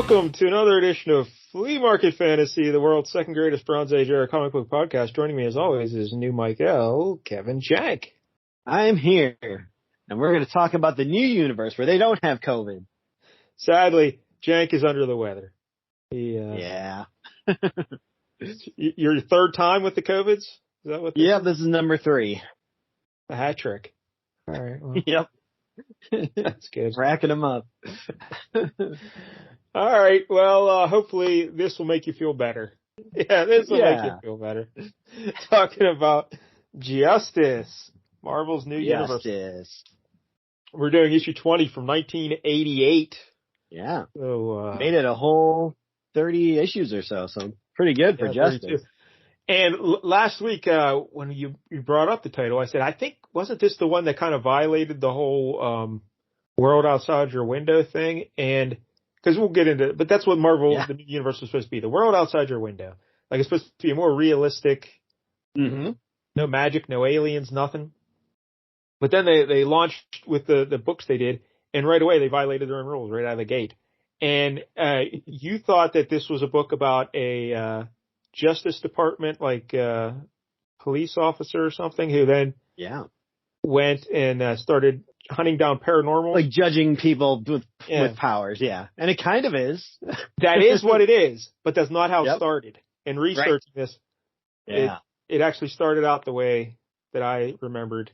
Welcome to another edition of Flea Market Fantasy, the world's second greatest Bronze Age era comic book podcast. Joining me as always is new Mike L, Kevin Jank. I'm here, and we're going to talk about the new universe where they don't have COVID. Sadly, Jank is under the weather. Yeah. Your third time with the COVIDs? Is that what? Yeah, this is number 3. A hat trick. All right. Well, yep. That's good. Racking them up. All right. Well, hopefully this will make you feel better. Yeah, this will make you feel better. Talking about Justice, Marvel's new universe. We're doing issue 20 from 1988. Yeah. So made it a whole 30 issues or so. So pretty good for Justice. 32. And last week, when you brought up the title, I said, I think, wasn't this the one that kind of violated the whole world outside your window thing? And because we'll get into it, but that's what Marvel, the new universe was supposed to be, the world outside your window. Like it's supposed to be a more realistic, no magic, no aliens, nothing. But then they launched with the books they did, and right away they violated their own rules right out of the gate. And you thought that this was a book about a Justice Department, like police officer or something, who then went and started hunting down paranormals. Like judging people with powers, And it kind of is. That is what it is, but that's not how it started. In researching this, it actually started out the way that I remembered.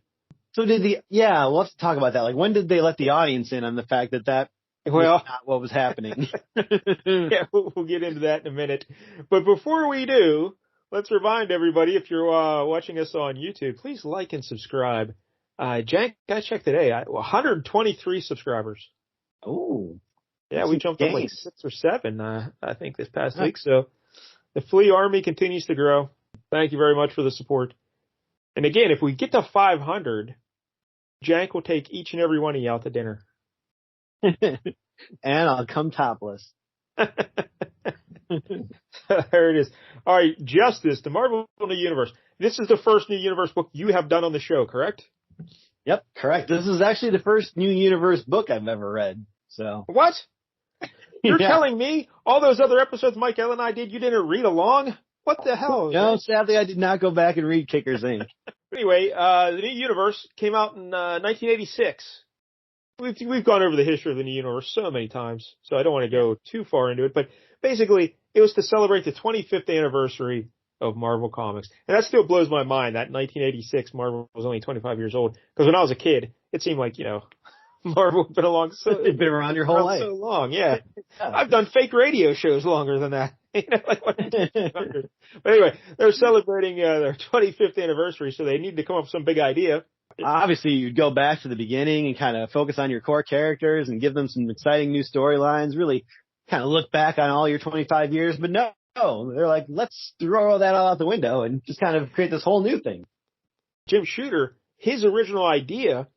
So we'll have to talk about that. Like, when did they let the audience in on the fact that was not what was happening? We'll get into that in a minute. But before we do, let's remind everybody, if you're watching us on YouTube, please like and subscribe. Jank, I checked today, 123 subscribers. Oh. Yeah, we jumped up like 6 or 7, I think, this past week. So the Flea Army continues to grow. Thank you very much for the support. And again, if we get to 500, Jank will take each and every one of you out to dinner. And I'll come topless. There it is. All right, Justice, the Marvel New Universe. This is the first New Universe book you have done on the show, correct? Yep, correct. This is actually the first New Universe book I've ever read. So what? You're telling me all those other episodes Mike L and I did, you didn't read along? What the hell? No, sadly, I did not go back and read Kickers Inc. Anyway, the New Universe came out in 1986. We've gone over the history of the New Universe so many times, so I don't want to go too far into it. But basically, it was to celebrate the 25th anniversary of Marvel Comics. And that still blows my mind that 1986 Marvel was only 25 years old. Because when I was a kid, it seemed like, Marvel had been along it's been around your whole life. So long, yeah. I've done fake radio shows longer than that. But anyway, they're celebrating their 25th anniversary, so they need to come up with some big idea. Obviously, you'd go back to the beginning and kind of focus on your core characters and give them some exciting new storylines, really kind of look back on all your 25 years. But no, they're like, let's throw that all out the window and just kind of create this whole new thing. Jim Shooter, his original idea,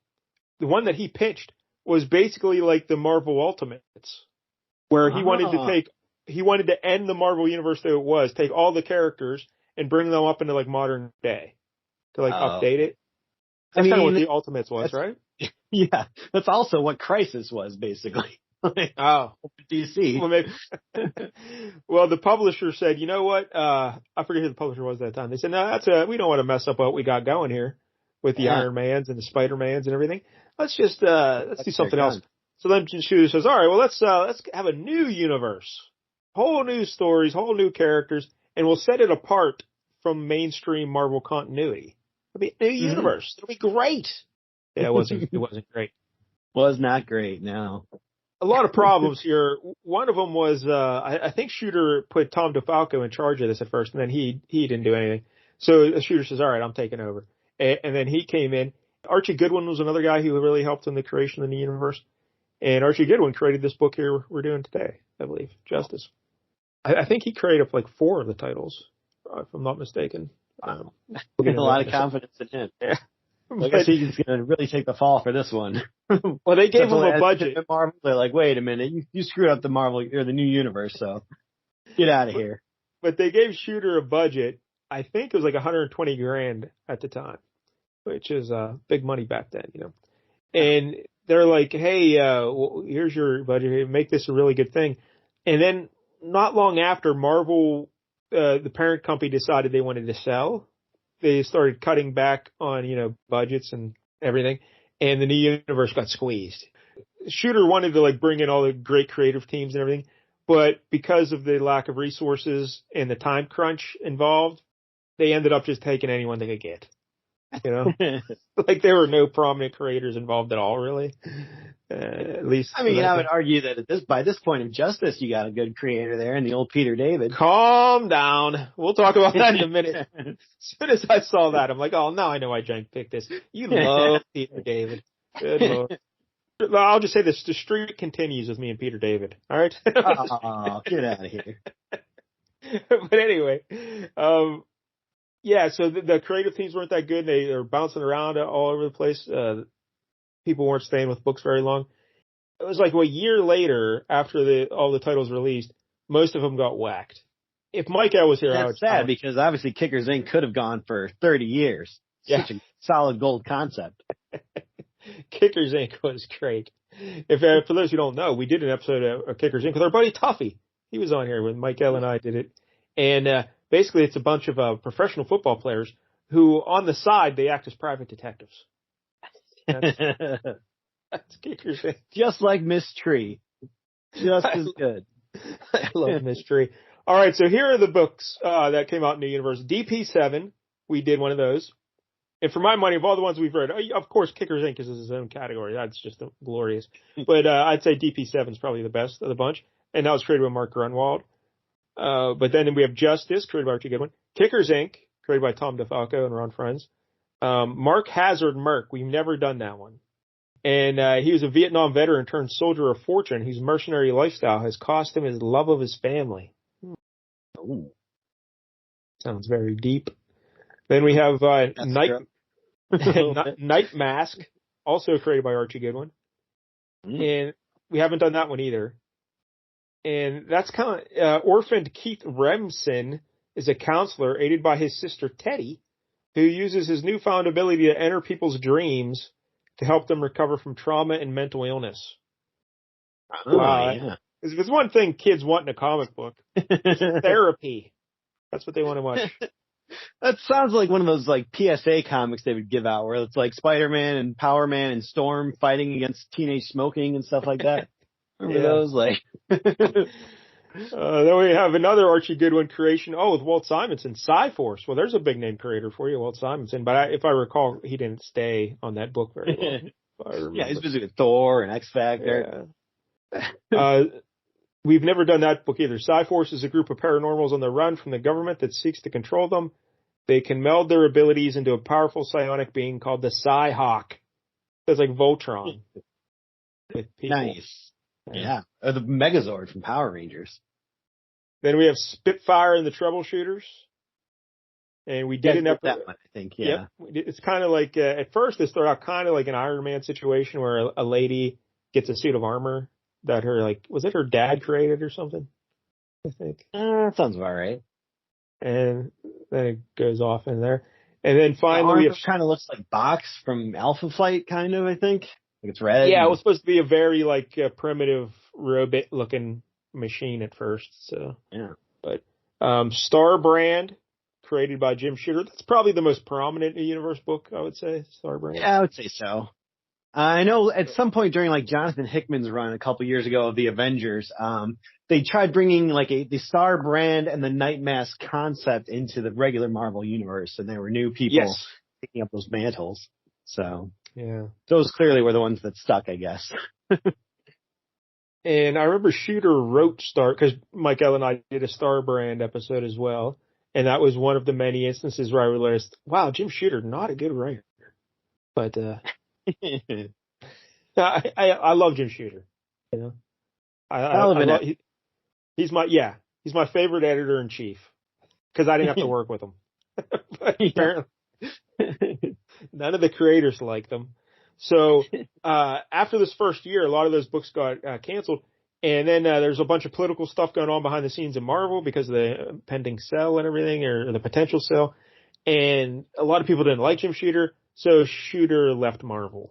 the one that he pitched, was basically like the Marvel Ultimates, where he wanted to end the Marvel universe that it was, take all the characters and bring them up into like modern day to update it. That's kind of what the Ultimates was, right? Yeah, that's also what Crisis was, basically. DC. Well, maybe. Well, the publisher said, you know what? I forget who the publisher was at that time. They said, no, we don't want to mess up what we got going here with the Iron Mans and the Spider-Mans and everything. Let's just let's do something else. So then Shooter says, all right, well, let's have a new universe, whole new stories, whole new characters, and we'll set it apart from mainstream Marvel continuity. It'll be a new universe. It'll be great. Yeah, it wasn't great. Was not great, no. A lot of problems here. One of them was, I think Shooter put Tom DeFalco in charge of this at first, and then he didn't do anything. So Shooter says, all right, I'm taking over. And then he came in. Archie Goodwin was another guy who really helped in the creation of the universe. And Archie Goodwin created this book here we're doing today, I believe, Justice. I think he created like 4 of the titles, if I'm not mistaken. We get a lot of confidence in him. Yeah. I guess he's going to really take the fall for this one. Well, they gave him a budget. Marvel, they're like, wait a minute, you screwed up the Marvel or the new universe, so get out of here. But they gave Shooter a budget. I think it was like $120,000 at the time, which is big money back then, And they're like, hey, here's your budget. Make this a really good thing. And then not long after, Marvel, the parent company, decided they wanted to sell. They started cutting back on, budgets and everything, and the new universe got squeezed. Shooter wanted to like bring in all the great creative teams and everything, but because of the lack of resources and the time crunch involved, they ended up just taking anyone they could get. Like there were no prominent creators involved at all, really. At least, I mean, I would argue that by this point of Justice, you got a good creator there in the old Peter David. Calm down. We'll talk about that in a minute. As soon as I saw that, I'm like, oh, now I know why Jank picked this. You love Peter David. Good Lord. I'll just say this: the streak continues with me and Peter David. All right. Oh, get out of here. But anyway, yeah. So the creative teams weren't that good. They were bouncing around all over the place. People weren't staying with books very long. It was like a year later, after all the titles released, most of them got whacked. If Mike L was here, I would. That's sad because obviously Kickers Inc. could have gone for 30 years. Yeah. Such a solid gold concept. Kickers Inc. was great. For those who don't know, we did an episode of Kickers Inc. with our buddy Tuffy. He was on here when Mike L and I did it. And basically it's a bunch of professional football players who, on the side, they act as private detectives. That's Kickers Inc. Just like Miss Tree. Just as good. I love Miss Tree. All right, so here are the books that came out in the universe. DP7, we did one of those. And for my money, of all the ones we've read, of course, Kickers Inc. is his own category. That's just glorious. But I'd say DP7 is probably the best of the bunch. And that was created by Mark Grunwald. But then we have Justice, created by Archie Goodwin. Kickers Inc., created by Tom DeFalco and Ron Friends. Mark Hazard Merc, we've never done that one. And he was a Vietnam veteran turned soldier of fortune whose mercenary lifestyle has cost him his love of his family. Ooh. Sounds very deep. Then we have Night Mask, also created by Archie Goodwin. And we haven't done that one either. And that's kind of orphaned Keith Remsen is a counselor aided by his sister Teddy, who uses his newfound ability to enter people's dreams to help them recover from trauma and mental illness. Oh, yeah. If there's one thing kids want in a comic book, it's therapy. That's what they want to watch. That sounds like one of those like PSA comics they would give out where it's like Spider-Man and Power Man and Storm fighting against teenage smoking and stuff like that. Remember those? Like. Then we have another Archie Goodwin creation. Oh, with Walt Simonson, Cyforce. Well, there's a big name creator for you, Walt Simonson. But if I recall, he didn't stay on that book very long. Yeah, he's busy with Thor and X Factor. Yeah. We've never done that book either. Cyforce is a group of paranormals on the run from the government that seeks to control them. They can meld their abilities into a powerful psionic being called the Psyhawk. It's like Voltron. With people. Nice. Yeah. Or the Megazord from Power Rangers. Then we have Spitfire and the Troubleshooters. And we did an episode. That one, I think, yeah. Yep. It's kind of like, at first it started out kind of like an Iron Man situation where a lady gets a suit of armor that was it her dad created or something? I think. That sounds about right. And then it goes off in there. And then finally, it kind of looks like Box from Alpha Flight, kind of, I think. Like it's red. Yeah, it was supposed to be a very primitive robot-looking machine at first. So yeah. But Star Brand, created by Jim Shooter. That's probably the most prominent universe book, I would say. Star Brand. Yeah, I would say so. I know at some point during Jonathan Hickman's run a couple years ago of the Avengers, they tried bringing the Star Brand and the Night Mask concept into the regular Marvel universe, and there were new people picking up those mantles. So yeah, those clearly were the ones that stuck, I guess. And I remember Shooter wrote because Mike L and I did a Star Brand episode as well, and that was one of the many instances where I realized, wow, Jim Shooter, not a good writer, but. I love Jim Shooter. He's my favorite editor in chief because I didn't have to work with him. But apparently, none of the creators liked them. So after this first year, a lot of those books got canceled, and then there's a bunch of political stuff going on behind the scenes in Marvel because of the pending sale and everything, or the potential sale, and a lot of people didn't like Jim Shooter. So Shooter left Marvel.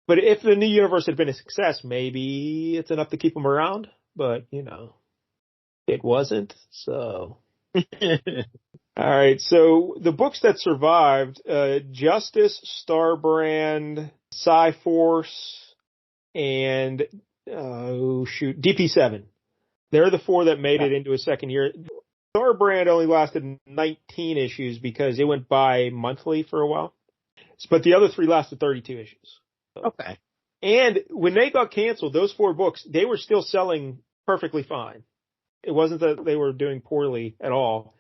But if the new universe had been a success, maybe it's enough to keep them around. But, it wasn't. So, all right. So the books that survived, Justice, Starbrand, Psy-Force, and, DP7. They're the four that made it into a second year. Starbrand only lasted 19 issues because it went bi-monthly for a while. But the other three lasted 32 issues. Okay. And when they got canceled, those four books, they were still selling perfectly fine. It wasn't that they were doing poorly at all.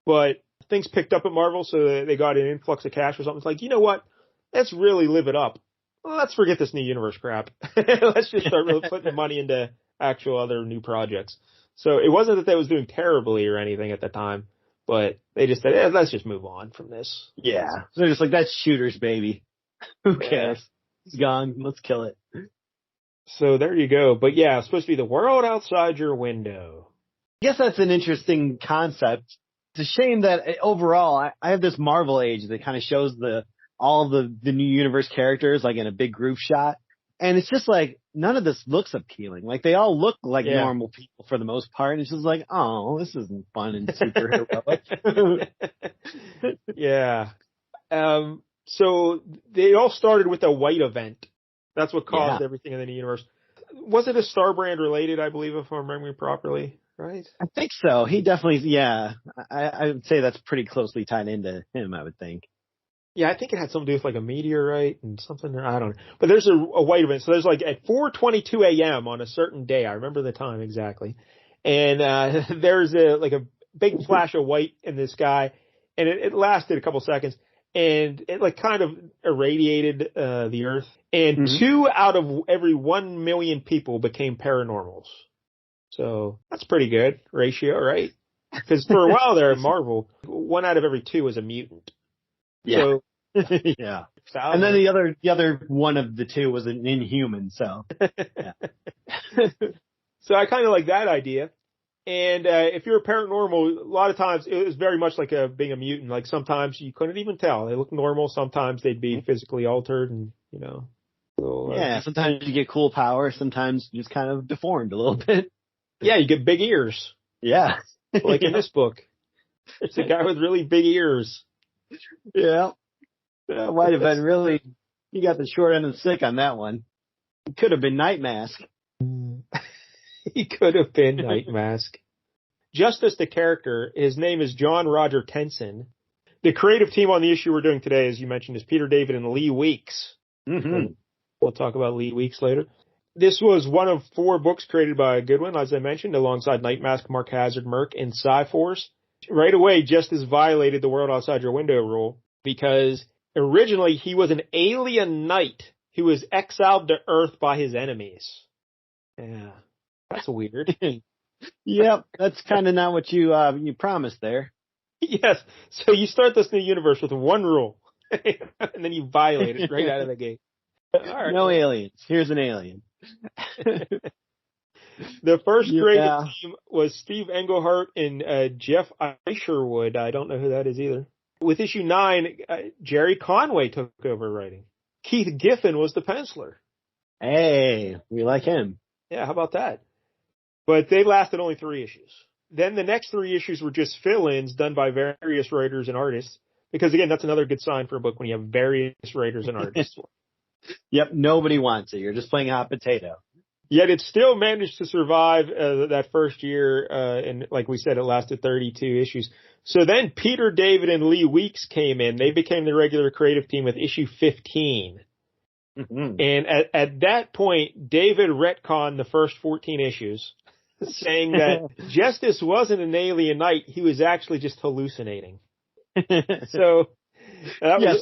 But things picked up at Marvel, so they got an influx of cash or something. It's like, you know what? Let's really live it up. Let's forget this new universe crap. Let's just start really putting the money into actual other new projects. So it wasn't that they was doing terribly or anything at the time, but they just said, let's just move on from this. Yeah. So they're just like, that's Shooter's baby. Who cares? It's gone. Let's kill it. So there you go. But yeah, it's supposed to be the world outside your window. I guess that's an interesting concept. It's a shame that overall I have this Marvel age that kind of shows all the new universe characters like in a big group shot. And it's just like, none of this looks appealing. Like, they all look like normal people for the most part. And it's just like, oh, this isn't fun and super heroic. Yeah. So they all started with a white event. That's what caused everything in the universe. Was it a Starbrand related, I believe, if I'm remembering properly, right? I think so. He definitely, I would say that's pretty closely tied into him, I would think. Yeah, I think it had something to do with like a meteorite and something. I don't know. But there's a white event. So there's like at 4:22 a.m. on a certain day. I remember the time exactly. And there's a big flash of white in the sky, and it lasted a couple seconds, and it like kind of irradiated the Earth. And 2 out of every 1 million people became paranormals. So that's pretty good ratio, right? Because for a while there at Marvel, 1 out of every 2 was a mutant. Yeah. So, yeah. And then the other one of the 2 was an inhuman, so. Yeah. So I kind of like that idea. And if you're a paranormal, a lot of times it was very much like being a mutant. Like sometimes you couldn't even tell. They look normal. Sometimes they'd be physically altered and, sometimes you get cool power. Sometimes you're just kind of deformed a little bit. Yeah, you get big ears. Yeah. Like in this book. It's a guy with really big ears. Yeah. That might have been really, you got the short end of the stick on that one. It could have been Night Mask. He could have been Night Mask. Justice, the character, his name is John Roger Tenson. The creative team on the issue we're doing today, as you mentioned, is Peter David and Lee Weeks. Mm-hmm. We'll talk about Lee Weeks later. This was one of 4 books created by Goodwin, as I mentioned, alongside Night Mask, Mark Hazard, Merc, and Psy-Force. Right away, Justice violated the world outside your window rule because originally he was an alien knight who was exiled to Earth by his enemies. Yeah, that's weird. Yep, that's kind of not what you promised there. Yes, so you start this new universe with 1 rule, and then you violate it right out of the gate. All right. No aliens. Here's an alien. The first creative team was Steve Englehart and Jeff Isherwood. I don't know who that is either. With issue 9, Jerry Conway took over writing. Keith Giffen was the penciler. Hey, we like him. Yeah, how about that? But they lasted only 3 issues. Then the next 3 issues were just fill-ins done by various writers and artists. Because again, that's another good sign for a book when you have various writers and artists. Yep, nobody wants it. You're just playing hot potato. Yet it still managed to survive that first year, and like we said, it lasted 32 issues. So then Peter David and Lee Weeks came in. They became the regular creative team with issue 15. Mm-hmm. And at that point, David retconned the first 14 issues, saying that Justice wasn't an alien knight. He was actually just hallucinating. So...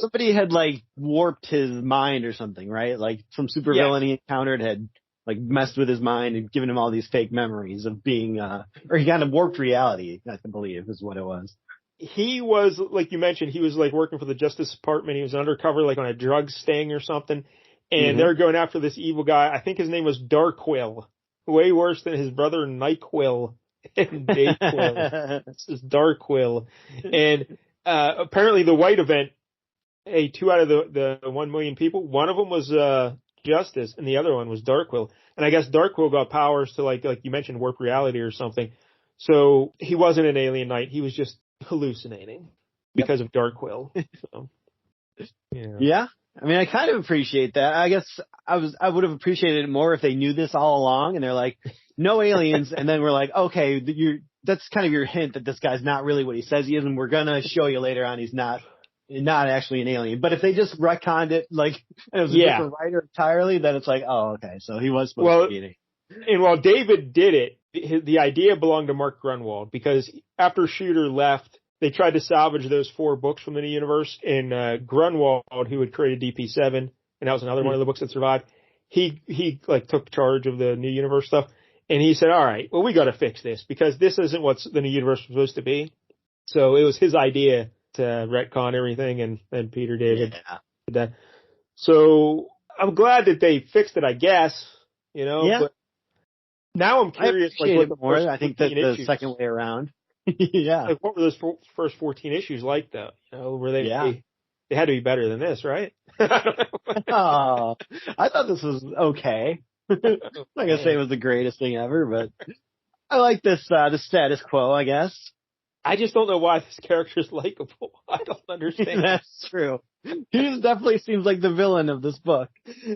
somebody had like warped his mind or something, right? Like some supervillain he encountered had like messed with his mind and given him all these fake memories of being, or he kind of warped reality, I believe is what it was. He was, like you mentioned, he was like working for the Justice Department. He was undercover like on a drug sting or something. And they're going after this evil guy. I think his name was Darkquill. Way worse than his brother Nightquill and Dayquill. This is Darkquill. And apparently the white event, 2 out of the 1 million people, one of them was Justice, and the other one was Darkwill. And I guess Darkwill got powers to like you mentioned, warp reality or something. So he wasn't an alien knight. He was just hallucinating because of Darkwill. So, yeah. Yeah. I mean, I kind of appreciate that. I guess I would have appreciated it more if they knew this all along and they're like, no aliens. And then we're like, okay, that's kind of your hint that this guy's not really what he says he is. And we're going to show you later on he's not actually an alien. But if they just retconned it, like, and it was a different writer entirely, then it's like, oh, okay. So he was supposed to be an alien. And while David did it, the idea belonged to Mark Grunwald, because after Shooter left, they tried to salvage those 4 books from the new universe, and Grunwald, who had created DP7, and that was another one of the books that survived, he like took charge of the new universe stuff, and he said, all right, well, we got to fix this, because this isn't what the new universe was supposed to be. So it was his idea to retcon everything, and then Peter David did that. So I'm glad that they fixed it, I guess, but now I'm curious, I think that the second way around. Yeah. Like, what were those first 14 issues like, though? Were they had to be better than this, right? Oh, I thought this was okay. I'm not gonna say it was the greatest thing ever, but I like this, the status quo, I guess. I just don't know why this character is likable. I don't understand. That's true. He definitely seems like the villain of this book.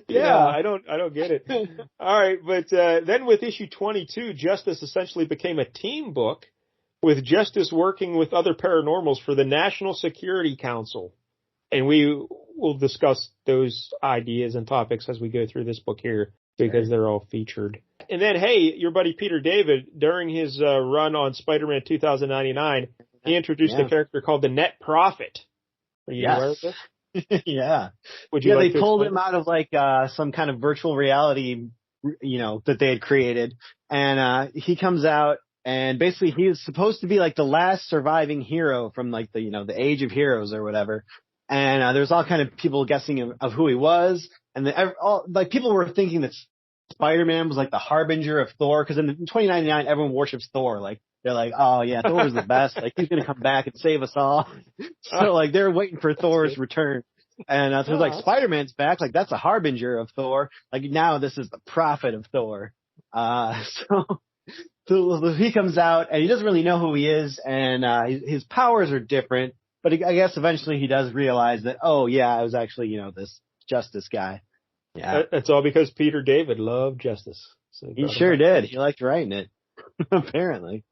Yeah. I don't get it. All right, but then with issue 22, Justice essentially became a team book, with Justice working with other paranormals for the National Security Council. And we will discuss those ideas and topics as we go through this book here, because they're all featured. And then, hey, your buddy Peter David, during his run on Spider-Man 2099, he introduced a character called the Net Prophet. Are you aware of this? Yeah. They pulled him out of like some kind of virtual reality, that they had created. And he comes out, and basically he is supposed to be like the last surviving hero from like the Age of Heroes or whatever. And there's all kind of people guessing of who he was. And people were thinking that Spider-Man was like the harbinger of Thor, because in 2099 everyone worships Thor. Like they're like, oh yeah, Thor's the best. Like he's gonna come back and save us all. So like they're waiting for Thor's return. And so like Spider-Man's back. Like that's a harbinger of Thor. Like now this is the prophet of Thor. So he comes out and he doesn't really know who he is, and his powers are different. But I guess eventually he does realize that, oh yeah, I was actually this Justice guy. Yeah, that's all because Peter David loved Justice. So he sure did. He liked writing it, apparently.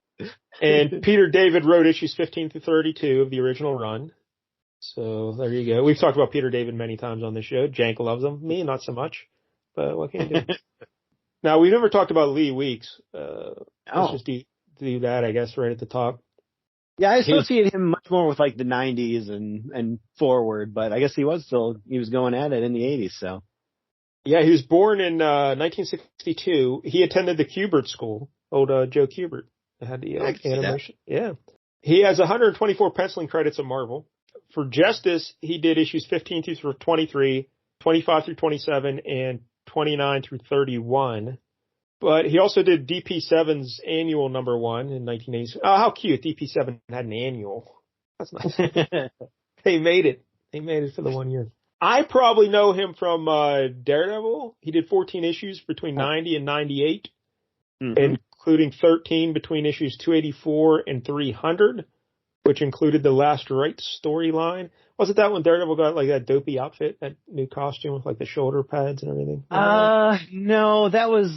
And Peter David wrote issues 15 through 32 of the original run. So there you go. We've talked about Peter David many times on this show. Jank loves him. Me, not so much. But what can you do? Now, we've never talked about Lee Weeks. Let's just do that, I guess, right at the top. Yeah, I associate him much more with like the 90s and forward, but I guess he was going at it in the 80s, so. Yeah, he was born in 1962. He attended the Kubert School, old Joe Kubert. That had the animation. Yeah. He has 124 penciling credits at Marvel. For Justice, he did issues 15 through 23, 25 through 27, and 29 through 31. But he also did DP7's annual #1 in 1980. Oh, how cute. DP7 had an annual. That's nice. They made it. They made it for the 1 year. I probably know him from Daredevil. He did 14 issues between 90 and 98, including 13 between issues 284 and 300, which included the Last Right storyline. Was it that when Daredevil got like that dopey outfit, that new costume with like the shoulder pads and everything? No, that was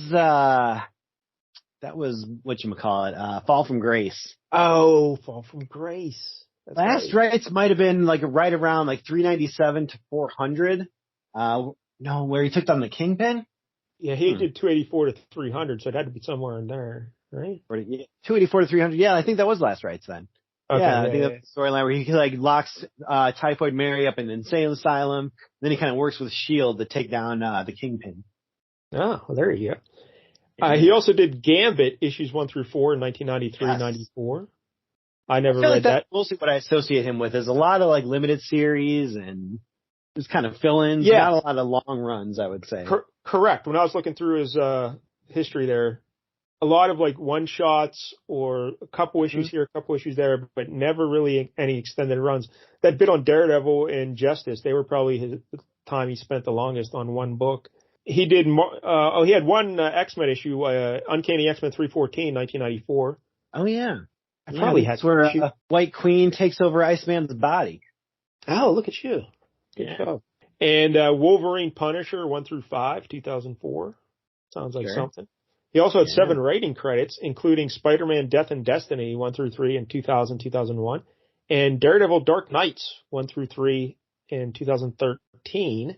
whatchamacallit, Fall from Grace. Oh, Fall from Grace. That's Last Rights might have been like right around like 397 to 400. No, where he took on the Kingpin? Yeah, he did 284 to 300, so it had to be somewhere in there, right? 284 to 300. Yeah, I think that was Last Rights then. Okay, I think that's the storyline where he like locks Typhoid Mary up in an insane asylum. Then he kind of works with S.H.I.E.L.D. to take down the Kingpin. Oh, well, there you go. He also did Gambit issues 1 through 4 in 1993-94. I never read that. Mostly what I associate him with is a lot of like limited series and just kind of fill-ins. Yeah. Not a lot of long runs, I would say. Correct. When I was looking through his history there, a lot of like one shots or a couple issues here, a couple issues there, but never really any extended runs. That bit on Daredevil and Justice, they were probably the time he spent the longest on one book. He did. He had one X-Men issue, Uncanny X-Men 314, 1994. Oh yeah. I Yeah, probably that's had where White Queen takes over Iceman's body. Oh, look at you. Good job. And Wolverine Punisher 1 through 5, 2004. Sounds like something. He also had 7 writing credits, including Spider-Man Death and Destiny 1 through 3 in 2000, 2001, and Daredevil Dark Knights 1 through 3 in 2013.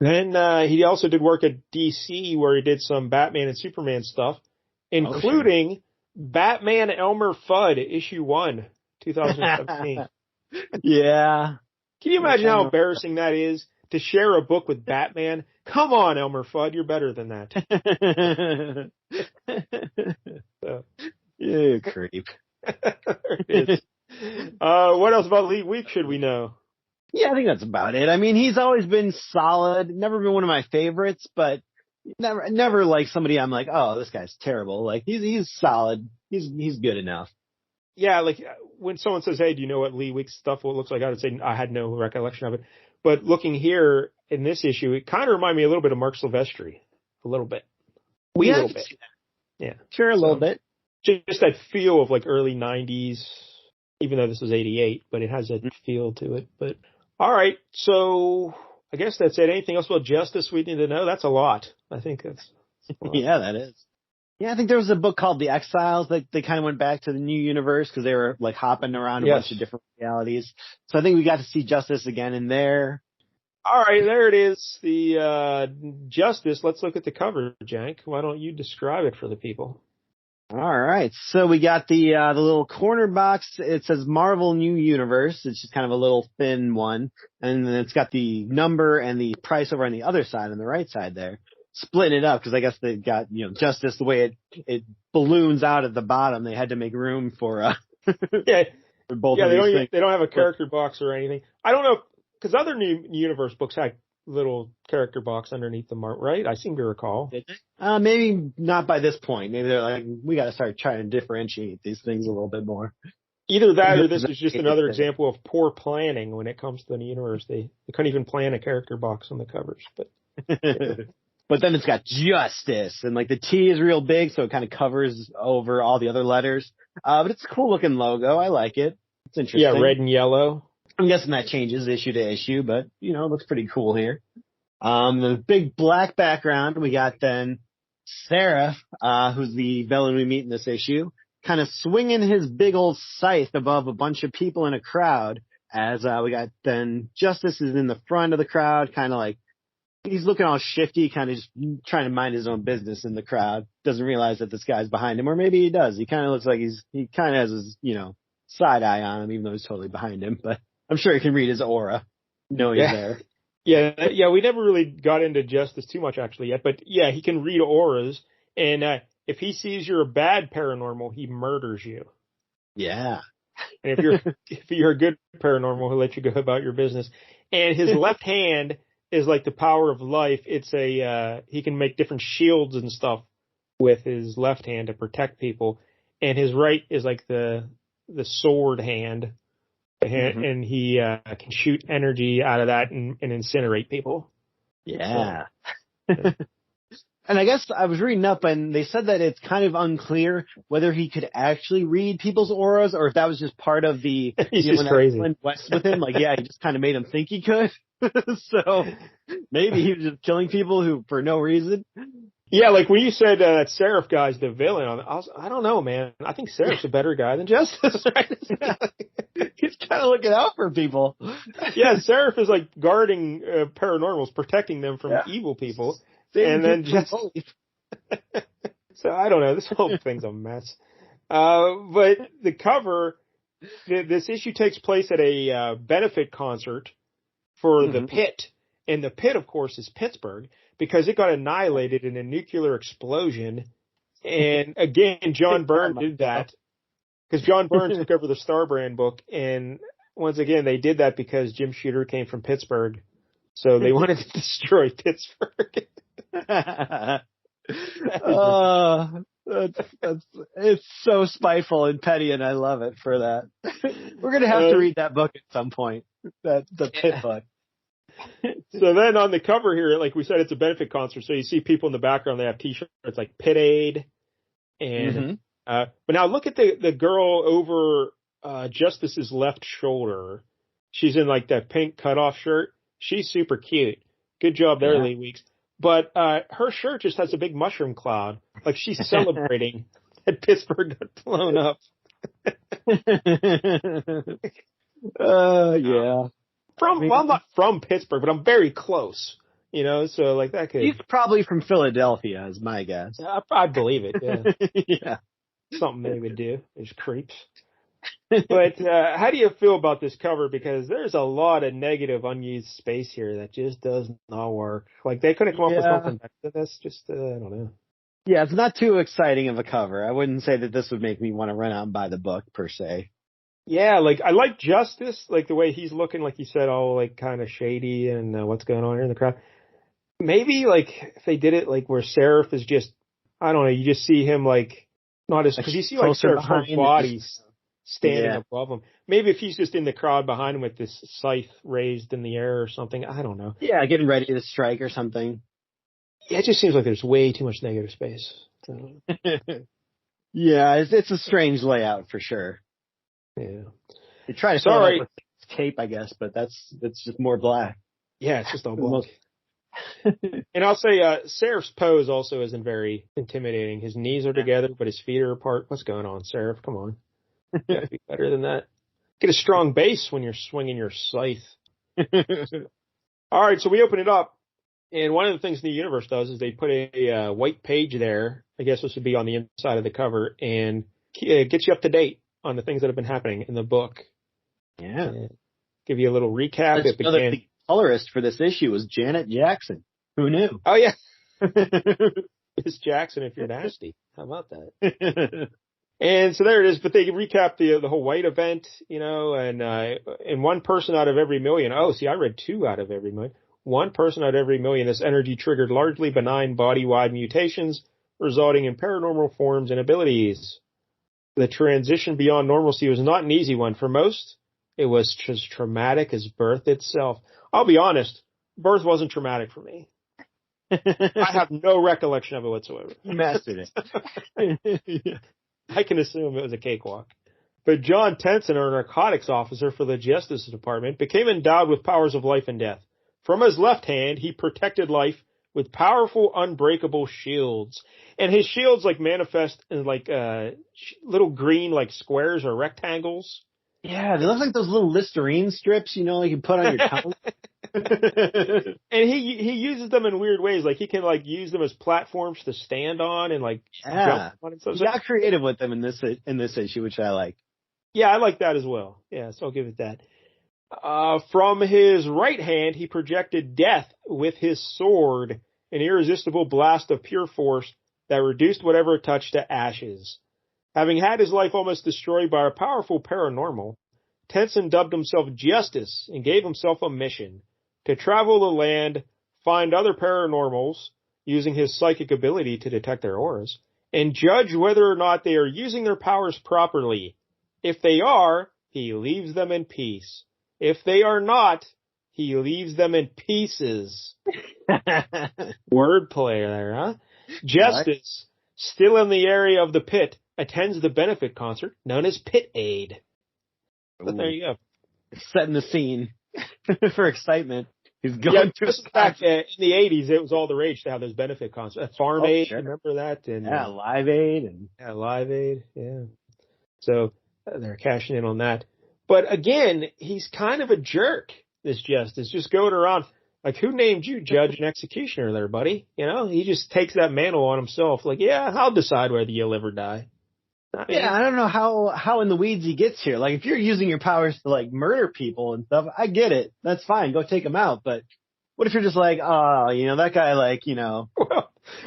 Then he also did work at DC where he did some Batman and Superman stuff, including Batman Elmer Fudd issue 1, 2017. Yeah. Can you imagine how embarrassing that is to share a book with Batman? Come on, Elmer Fudd, you're better than that. You creep. There it is. What else about Lee Week should we know? Yeah, I think that's about it. I mean, he's always been solid. Never been one of my favorites, but never like somebody I'm like, oh, this guy's terrible. Like he's solid. He's good enough. Yeah, like when someone says, "Hey, do you know what Lee Week's stuff looks like?" I would say I had no recollection of it. But looking here in this issue, it kind of reminded me a little bit of Mark Silvestri, a little bit, a little bit. Yeah, sure, a little bit. Just that feel of like early '90s, even though this was '88, but it has that feel to it. But all right, so I guess that's it. Anything else about Justice we need to know? That's a lot. I think that's yeah, that is. Yeah, I think there was a book called The Exiles that they kind of went back to the new universe because they were like hopping around a bunch of different realities. So I think we got to see Justice again in there. All right, there it is. The Justice. Let's look at the cover, Jank. Why don't you describe it for the people? All right. So we got the little corner box. It says Marvel New Universe. It's just kind of a little thin one. And then it's got the number and the price over on the other side, on the right side there. Splitting it up because I guess they got, Justice the way it balloons out at the bottom. They had to make room for for both of these things. They don't have a character box or anything. I don't know because other New Universe books had little character box underneath them, right? I seem to recall. Maybe not by this point. Maybe they're like, we got to start trying to differentiate these things a little bit more. Either that or this is just another example of poor planning when it comes to the universe. They couldn't even plan a character box on the covers, but. But then it's got Justice, and like the T is real big, so it kind of covers over all the other letters. But it's a cool looking logo. I like it. It's interesting. Yeah, red and yellow. I'm guessing that changes issue to issue, but it looks pretty cool here. The big black background, we got then Seraph, who's the villain we meet in this issue, kind of swinging his big old scythe above a bunch of people in a crowd as we got then Justice is in the front of the crowd, kind of like he's looking all shifty, kind of just trying to mind his own business in the crowd. Doesn't realize that this guy's behind him, or maybe he does. He kind of looks like he kind of has his, side eye on him, even though he's totally behind him. But I'm sure he can read his aura, know he's there. Yeah, we never really got into Justice too much actually yet, but yeah, he can read auras, and if he sees you're a bad paranormal, he murders you. Yeah. And if you're a good paranormal, he'll let you go about your business. And his left hand is like the power of life. It's he can make different shields and stuff with his left hand to protect people, and his right is like the sword hand. And he can shoot energy out of that and incinerate people. Yeah. So. And I guess I was reading up and they said that it's kind of unclear whether he could actually read people's auras or if that was just part of the He's just crazy. West with him. Like, yeah, he just kind of made him think he could. So maybe he was just killing people for no reason. Yeah, like when you said that Seraph guy's the villain, I don't know, man. I think Seraph's a better guy than Justice, right? He's kind of looking out for people. Yeah, Seraph is like guarding paranormals, protecting them from evil people. And then just... So I don't know. This whole thing's a mess. But the cover, this issue takes place at a benefit concert for the Pit. And the Pit, of course, is Pittsburgh because it got annihilated in a nuclear explosion. And again, John Byrne did that because John Byrne took over the Star Brand book. And once again, they did that because Jim Shooter came from Pittsburgh. So they wanted to destroy Pittsburgh. It's so spiteful and petty, and I love it for that. We're gonna have to read that book at some point. The Pit book. So then on the cover here, like we said, it's a benefit concert. So you see people in the background, they have t-shirts like Pit Aid. And, but now look at the girl over, Justice's left shoulder. She's in like that pink cutoff shirt. She's super cute. Good job there, Lee Weeks. But, her shirt just has a big mushroom cloud. Like she's celebrating that Pittsburgh got blown up. Yeah. Well, I'm not from Pittsburgh, but I'm very close, so like that could. He's probably from Philadelphia, is my guess. I'd believe it, yeah. Yeah. Something they would do. There's creeps. But how do you feel about this cover? Because there's a lot of negative unused space here that just does not work. Like they could have come up with something better than this. Just, I don't know. Yeah, it's not too exciting of a cover. I wouldn't say that this would make me want to run out and buy the book, per se. Yeah, like I like Justice, like the way he's looking, like you said, all like kind of shady and what's going on here in the crowd. Maybe like if they did it like where Seraph is just, I don't know, you just see him like not as, because you see like Seraph's whole body's standing above him. Maybe if he's just in the crowd behind him with this scythe raised in the air or something, I don't know. Yeah, getting ready to strike or something. Yeah, it just seems like there's way too much negative space. So. Yeah, it's a strange layout for sure. Yeah. They try to fill it with tape, I guess, but that's just more black. Yeah, it's just all black. And I'll say, Seraph's pose also isn't very intimidating. His knees are together, but his feet are apart. What's going on, Seraph? Come on. You gotta be better than that. Get a strong base when you're swinging your scythe. All right, so we open it up. And one of the things the universe does is they put a white page there. I guess this would be on the inside of the cover and get you up to date on the things that have been happening in the book. Yeah. And give you a little recap. The colorist for this issue was Janet Jackson. Who knew? Oh, yeah. Miss Jackson, if you're nasty. How about that? And so there it is. But they recap the whole white event, and one person out of every million. Oh, see, I read 2 out of every million. 1 person out of every million. This energy triggered largely benign body-wide mutations, resulting in paranormal forms and abilities. The transition beyond normalcy was not an easy one. For most, it was as traumatic as birth itself. I'll be honest, birth wasn't traumatic for me. I have no recollection of it whatsoever. You mastered it. I can assume it was a cakewalk. But John Tenson, a narcotics officer for the Justice Department, became endowed with powers of life and death. From his left hand, he protected life with powerful, unbreakable shields. And his shields manifest in little green squares or rectangles. Yeah, they look like those little Listerine strips, you can put on your tongue. And he uses them in weird ways. Like he can use them as platforms to stand on and jump on and stuff. He got creative with them in this issue, which I like. Yeah, I like that as well. Yeah, so I'll give it that. From his right hand, he projected death with his sword, an irresistible blast of pure force that reduced whatever it touched to ashes. Having had his life almost destroyed by a powerful paranormal, Tenson dubbed himself Justice and gave himself a mission to travel the land, find other paranormals using his psychic ability to detect their auras, and judge whether or not they are using their powers properly. If they are, he leaves them in peace. If they are not, he leaves them in pieces. Wordplay there, huh? Justice, still in the area of the pit, attends the benefit concert known as Pit Aid. But there you go. Setting the scene for excitement. He's going to back in the 80s, it was all the rage to have those benefit concerts. Farm Aid, sure. Remember that? And, Live Aid. Live Aid, yeah. So they're cashing in on that. But again, he's kind of a jerk, this Justice, just going around. Who named you judge and executioner there, buddy? He just takes that mantle on himself. I'll decide whether you live or die. I don't know how in the weeds he gets here. If you're using your powers to murder people and stuff, I get it. That's fine. Go take them out. But what if you're just that guy,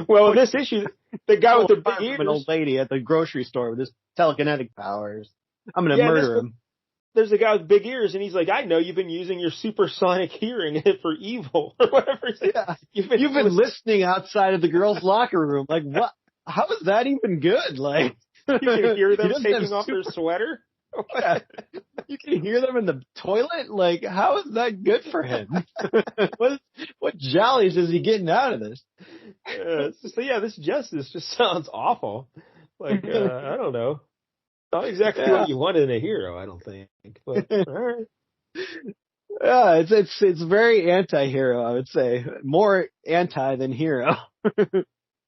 Well, in this issue, the guy with the big ears, an old lady at the grocery store with his telekinetic powers. I'm gonna murder him. There's a guy with big ears, and he's like, I know you've been using your supersonic hearing for evil, or whatever. Yeah. You've been listening outside of the girls' locker room. What? How is that even good? You can hear them taking off their sweater? Yeah. You can hear them in the toilet? Like, how is that good for him? What jollies is he getting out of this? This justice just sounds awful. Like, I don't know. Not exactly Yeah. what you wanted in a hero, I don't think. But, all right. Yeah, it's very anti-hero, I would say. More anti than hero.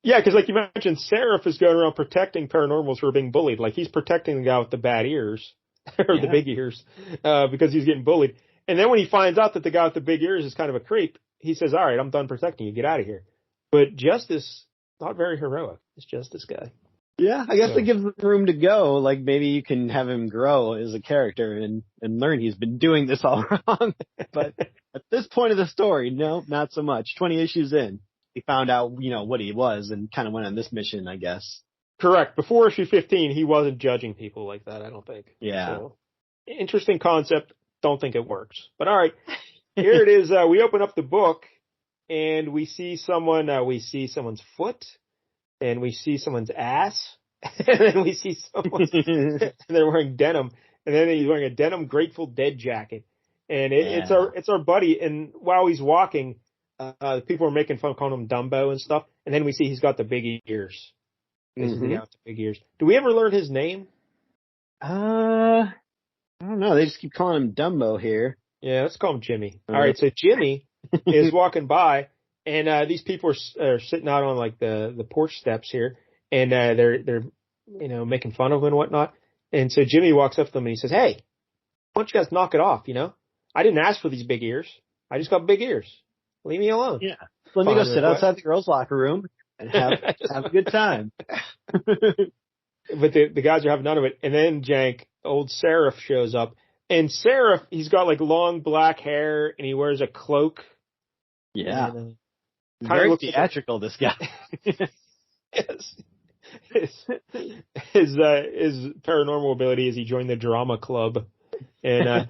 Yeah, because like you mentioned, Seraph is going around protecting paranormals who are being bullied. Like he's protecting the guy with the bad ears, or the big ears, because he's getting bullied. And then when he finds out that the guy with the big ears is kind of a creep, he says, all right, I'm done protecting you. Get out of here. But Justice, not very heroic. It's Justice guy. Yeah, I guess it gives him room to go. Like maybe you can have him grow as a character and learn he's been doing this all wrong. But at this point of the story, no, not so much. 20 issues in, he found out, what he was and kind of went on this mission, I guess. Correct. Before issue 15, he wasn't judging people like that, I don't think. Yeah. So, interesting concept. Don't think it works. But all right, here it is. We open up the book and we see someone's foot. And we see someone's ass, and then we see someone, and they're wearing denim, and then he's wearing a denim Grateful Dead jacket, and it's our buddy. And while he's walking, people are making fun, calling him Dumbo and stuff. And then we see he's got the big ears. This is the guy with the big ears. Do we ever learn his name? I don't know. They just keep calling him Dumbo here. Yeah, let's call him Jimmy. All right, so Jimmy is walking by. And these people are sitting out on like the porch steps here, and they're making fun of him and whatnot. And so Jimmy walks up to them and he says, "Hey, why don't you guys knock it off? I didn't ask for these big ears. I just got big ears. Leave me alone." Yeah, let me go sit outside the girls' locker room and have a good time. But the guys are having none of it. And then Jank, old Seraph shows up, and Seraph, he's got like long black hair and he wears a cloak. Yeah. And, very theatrical, this guy. Yes. His paranormal ability is he joined the drama club, and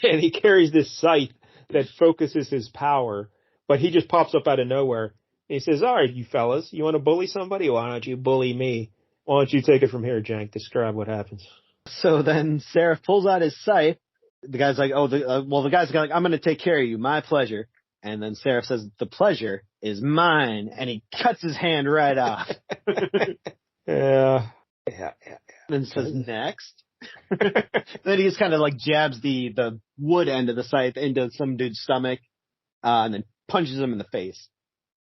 he carries this scythe that focuses his power, but he just pops up out of nowhere. And he says, "All right, you fellas, you want to bully somebody? Why don't you bully me? Why don't you take it from here, Jank? Describe what happens." So then Seraph pulls out his scythe. The guy's like, the guy's like, "I'm going to take care of you. My pleasure." And then Seraph says, "The pleasure is mine," and he cuts his hand right off. Yeah. Then says, "Next." Then he just kind of like jabs the wood end of the scythe into some dude's stomach, and then punches him in the face.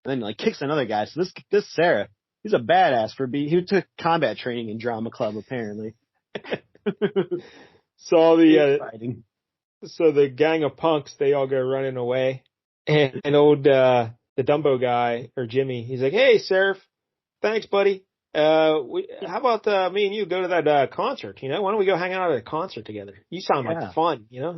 And then like kicks another guy. So this Seraph, he's a badass he took combat training in drama club apparently. So the gang of punks, they all go running away. And old, the Dumbo guy, or Jimmy, he's like, "Hey, Seraph, thanks, buddy. How about, me and you go to that, concert, Why don't we go hang out at a concert together? You sound like fun, You I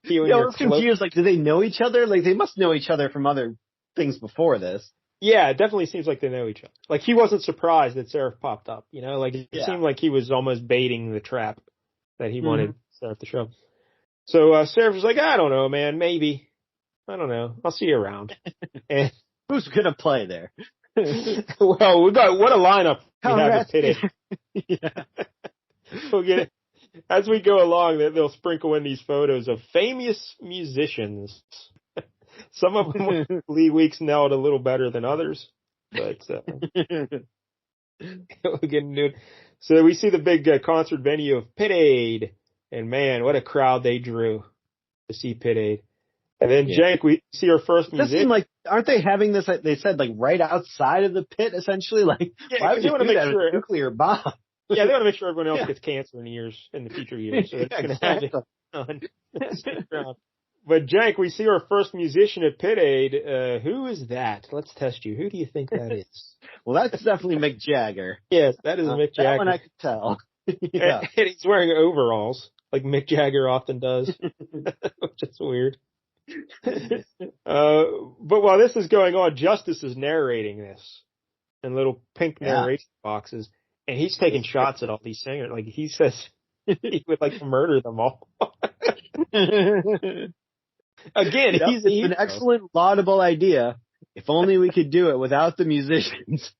was confused, like, do they know each other? Like, they must know each other from other things before this. Yeah, it definitely seems like they know each other. Like, he wasn't surprised that Seraph popped up, Like, it seemed like he was almost baiting the trap that he wanted Seraph to show up. So, Seraph was like, "I don't know, man, maybe. I don't know. I'll see you around." And who's going to play there? Well, what a lineup we have at Pit 8. Yeah. We'll get it. As we go along, they'll sprinkle in these photos of famous musicians. Some of them Lee Weeks nailed a little better than others, but we'll get into it. So we see the big concert venue of Pit 8. And man, what a crowd they drew to see Pit 8. And then, Jank, we see our first musician. Like, aren't they having this, they said, like, right outside of the pit, essentially? Like, why would you do that with a nuclear bomb? Yeah, they want to make sure everyone else gets cancer in the future years. So they're going to have it on. But, Jank, we see our first musician at Pit 8. Who is that? Let's test you. Who do you think that is? Well, that's definitely Mick Jagger. Yes, that is Mick Jagger. That one I could tell. Yeah. And he's wearing overalls, like Mick Jagger often does, which is weird. But while this is going on, Justice is narrating this in little pink narration boxes, and he's taking shots at all these singers. Like, he says he would like to murder them all. Again, he's an excellent, laudable idea. If only we could do it without the musicians.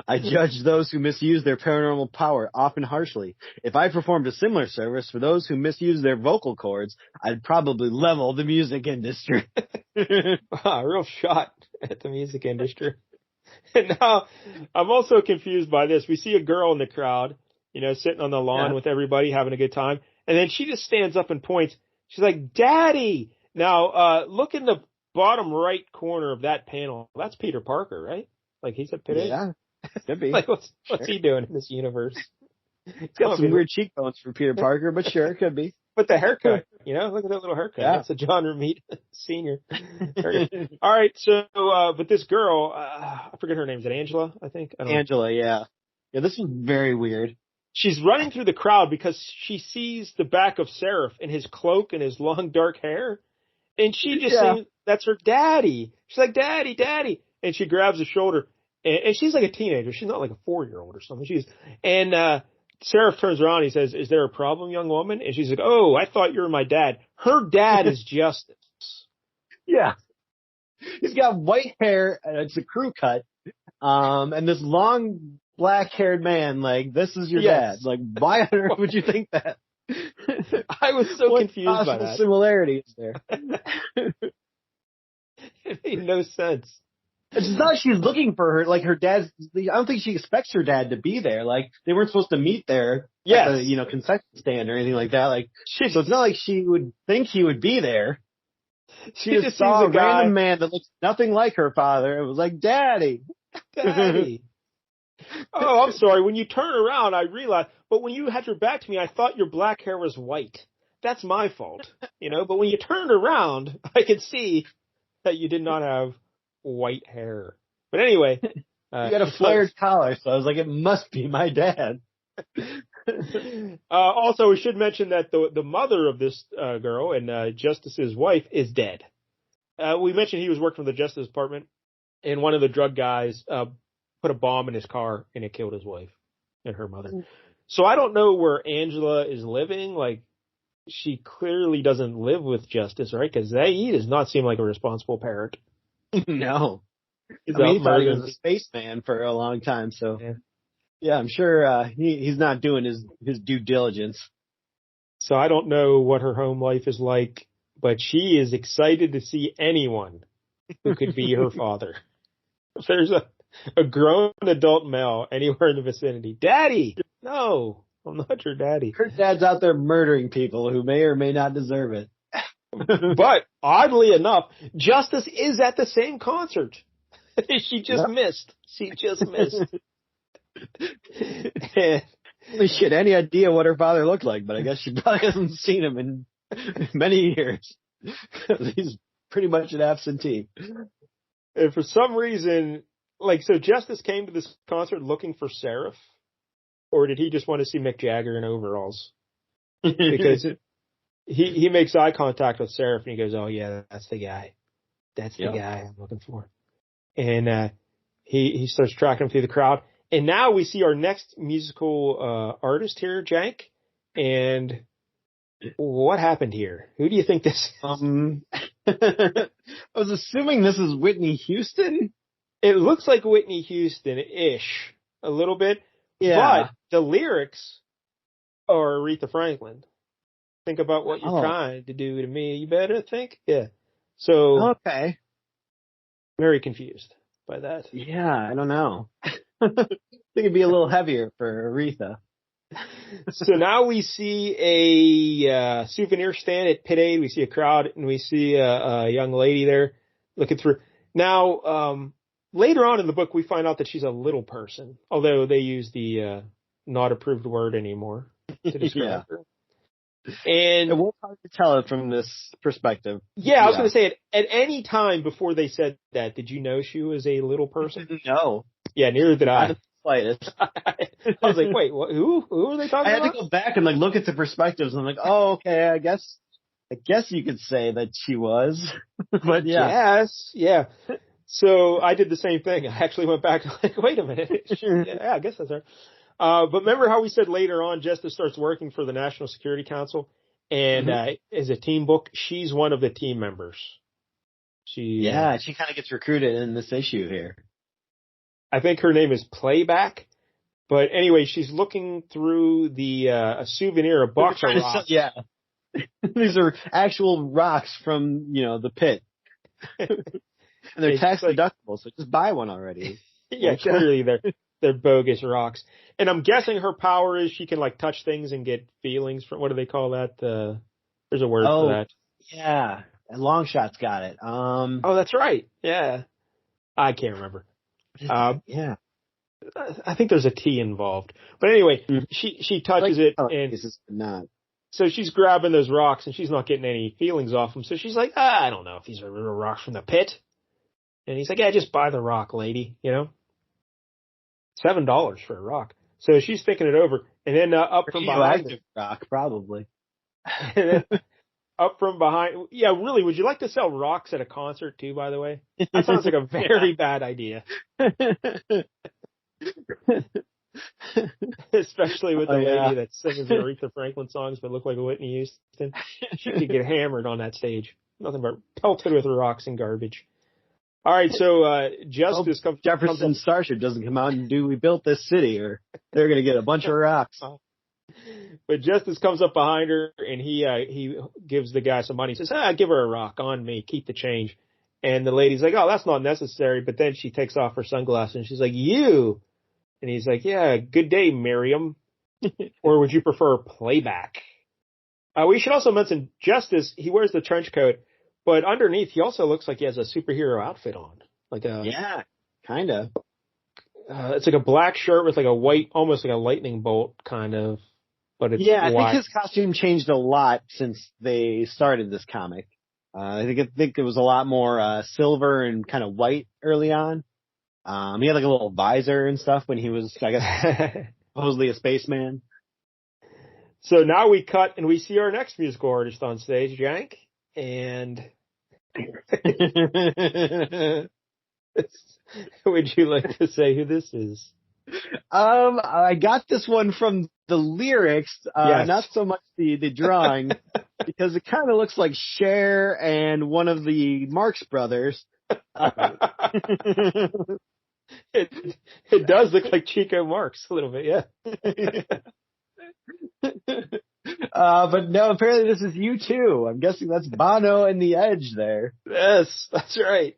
I judge those who misuse their paranormal power often harshly. If I performed a similar service for those who misuse their vocal cords, I'd probably level the music industry. Wow, real shot at the music industry. And now, I'm also confused by this. We see a girl in the crowd, sitting on the lawn with everybody having a good time. And then she just stands up and points. She's like, Daddy! Now, look in the bottom right corner of that panel. That's Peter Parker, right? Like he's at Pit 8? Yeah, could be. Like what's he doing in this universe? He's got some weird cheekbones for Peter Parker, but sure, it could be. But the haircut, look at that little haircut. Yeah. That's a John Romita Sr. All right, so, but this girl, I forget her name. Is it Angela, I think? I don't Angela, yeah. Yeah, this was very weird. She's running through the crowd because she sees the back of Seraph in his cloak and his long dark hair. And she just saying that's her daddy. She's like, Daddy, Daddy. And she grabs his shoulder. And she's like a teenager. She's not like a 4-year-old or something. Seraph turns around and he says, Is there a problem, young woman? And she's like, Oh, I thought you were my dad. Her dad is Justice. Yeah. He's got white hair, and it's a crew cut. And this long black-haired man, like, this is your dad. Like, why on earth would you think that? I was so confused by that. Similarities there. It made no sense. It's not she's looking for her, like her dad's, I don't think she expects her dad to be there. Like, they weren't supposed to meet there at the, concession stand or anything like that. Like, so it's not like she would think he would be there. She just saw a random man that looks nothing like her father. It was like, Daddy. Daddy. Oh, I'm sorry. When you turn around, I realized, but when you had your back to me, I thought your black hair was white. That's my fault, but when you turned around, I could see that you did not have white hair. But anyway. You got a flared collar, so I was like, it must be my dad. Also, we should mention that the mother of this girl and Justice's wife is dead. We mentioned he was working for the Justice Department, and one of the drug guys put a bomb in his car, and it killed his wife and her mother. So I don't know where Angela is living. Like, she clearly doesn't live with Justice, right? Because he does not seem like a responsible parent. No. He thought he was a spaceman for a long time, so yeah, I'm sure he's not doing his due diligence. So I don't know what her home life is like, but she is excited to see anyone who could be her father. If there's a grown adult male anywhere in the vicinity, Daddy! No, I'm not your daddy. Her dad's out there murdering people who may or may not deserve it. But oddly enough, Justice is at the same concert. She just missed. She just missed. She had any idea what her father looked like, but I guess she probably hasn't seen him in many years. He's pretty much an absentee. And for some reason, so Justice came to this concert looking for Seraph, or did he just want to see Mick Jagger in overalls? Because he makes eye contact with Seraph and he goes, Oh yeah, that's the guy. That's the guy I'm looking for. And he starts tracking him through the crowd. And now we see our next musical artist here, Jank. And what happened here? Who do you think this is? I was assuming this is Whitney Houston. It looks like Whitney Houston-ish a little bit. Yeah. But the lyrics are Aretha Franklin. Think about what you're trying to do to me. You better think. Yeah. So. Okay. Very confused by that. Yeah, I don't know. I think it'd be a little heavier for Aretha. So now we see a souvenir stand at Pit 8. We see a crowd, and we see a young lady there looking through. Now, later on in the book, we find out that she's a little person, although they use the not approved word anymore to describe her. And it won't hard to tell it from this perspective. Yeah, I was going to say, at any time before they said that, did you know she was a little person? No. Yeah, neither did I. Not the slightest. I was like, wait, what, who are they talking about? I had to go back and look at the perspectives. And I'm like, oh, okay, I guess you could say that she was. But yeah. Yes, yeah. So I did the same thing. I actually went back and wait a minute. Yeah, I guess that's her. But remember how we said later on, Justice starts working for the National Security Council, and as a team book, she's one of the team members. She kind of gets recruited in this issue here. I think her name is Playback. But anyway, she's looking through a souvenir, a box of rocks. Yeah. These are actual rocks from, the pit. And they're tax deductible, so just buy one already. Yeah, clearly they're bogus rocks. And I'm guessing her power is she can like touch things and get feelings from, what do they call that? There's a word for that. Yeah. Longshot's got it. Oh, that's right. Yeah. I can't remember. Yeah. I think there's a T involved. But anyway, she touches it and not. So she's grabbing those rocks and she's not getting any feelings off them. So she's like, I don't know if these are real rocks from the pit. And he's like, yeah, just buy the rock, lady, $7 for a rock. So she's thinking it over, and then up from behind her, rock, probably. And then up from behind, yeah, really, would you like to sell rocks at a concert too, by the way? That sounds like a very bad idea. Especially with the lady that sings Aretha Franklin songs but look like a Whitney Houston. She could get hammered on that stage. Nothing but pelted with rocks and garbage. All right, so Justice comes. Jefferson Starship doesn't come out and do "We Built This City," or they're going to get a bunch of rocks. But Justice comes up behind her and he gives the guy some money. He says, give her a rock on me, keep the change. And the lady's like, oh, that's not necessary. But then she takes off her sunglasses and she's like, you. And he's like, yeah, good day, Miriam. Or would you prefer Playback? We should also mention Justice. He wears the trench coat. But underneath, he also looks like he has a superhero outfit on. Yeah, kind of. It's like a black shirt with like a white, almost like a lightning bolt kind of. But it's I think his costume changed a lot since they started this comic. I think it was a lot more silver and kind of white early on. He had like a little visor and stuff when he was, I guess, supposedly a spaceman. So now we cut and we see our next musical artist on stage, Jank. And would you like to say who this is? I got this one from the lyrics, yes. Not so much the drawing, because it kind of looks like Cher and one of the Marx brothers. It does look like Chico Marx a little bit, yeah. But no, apparently this is U2. I'm guessing that's Bono and the Edge there. Yes, that's right.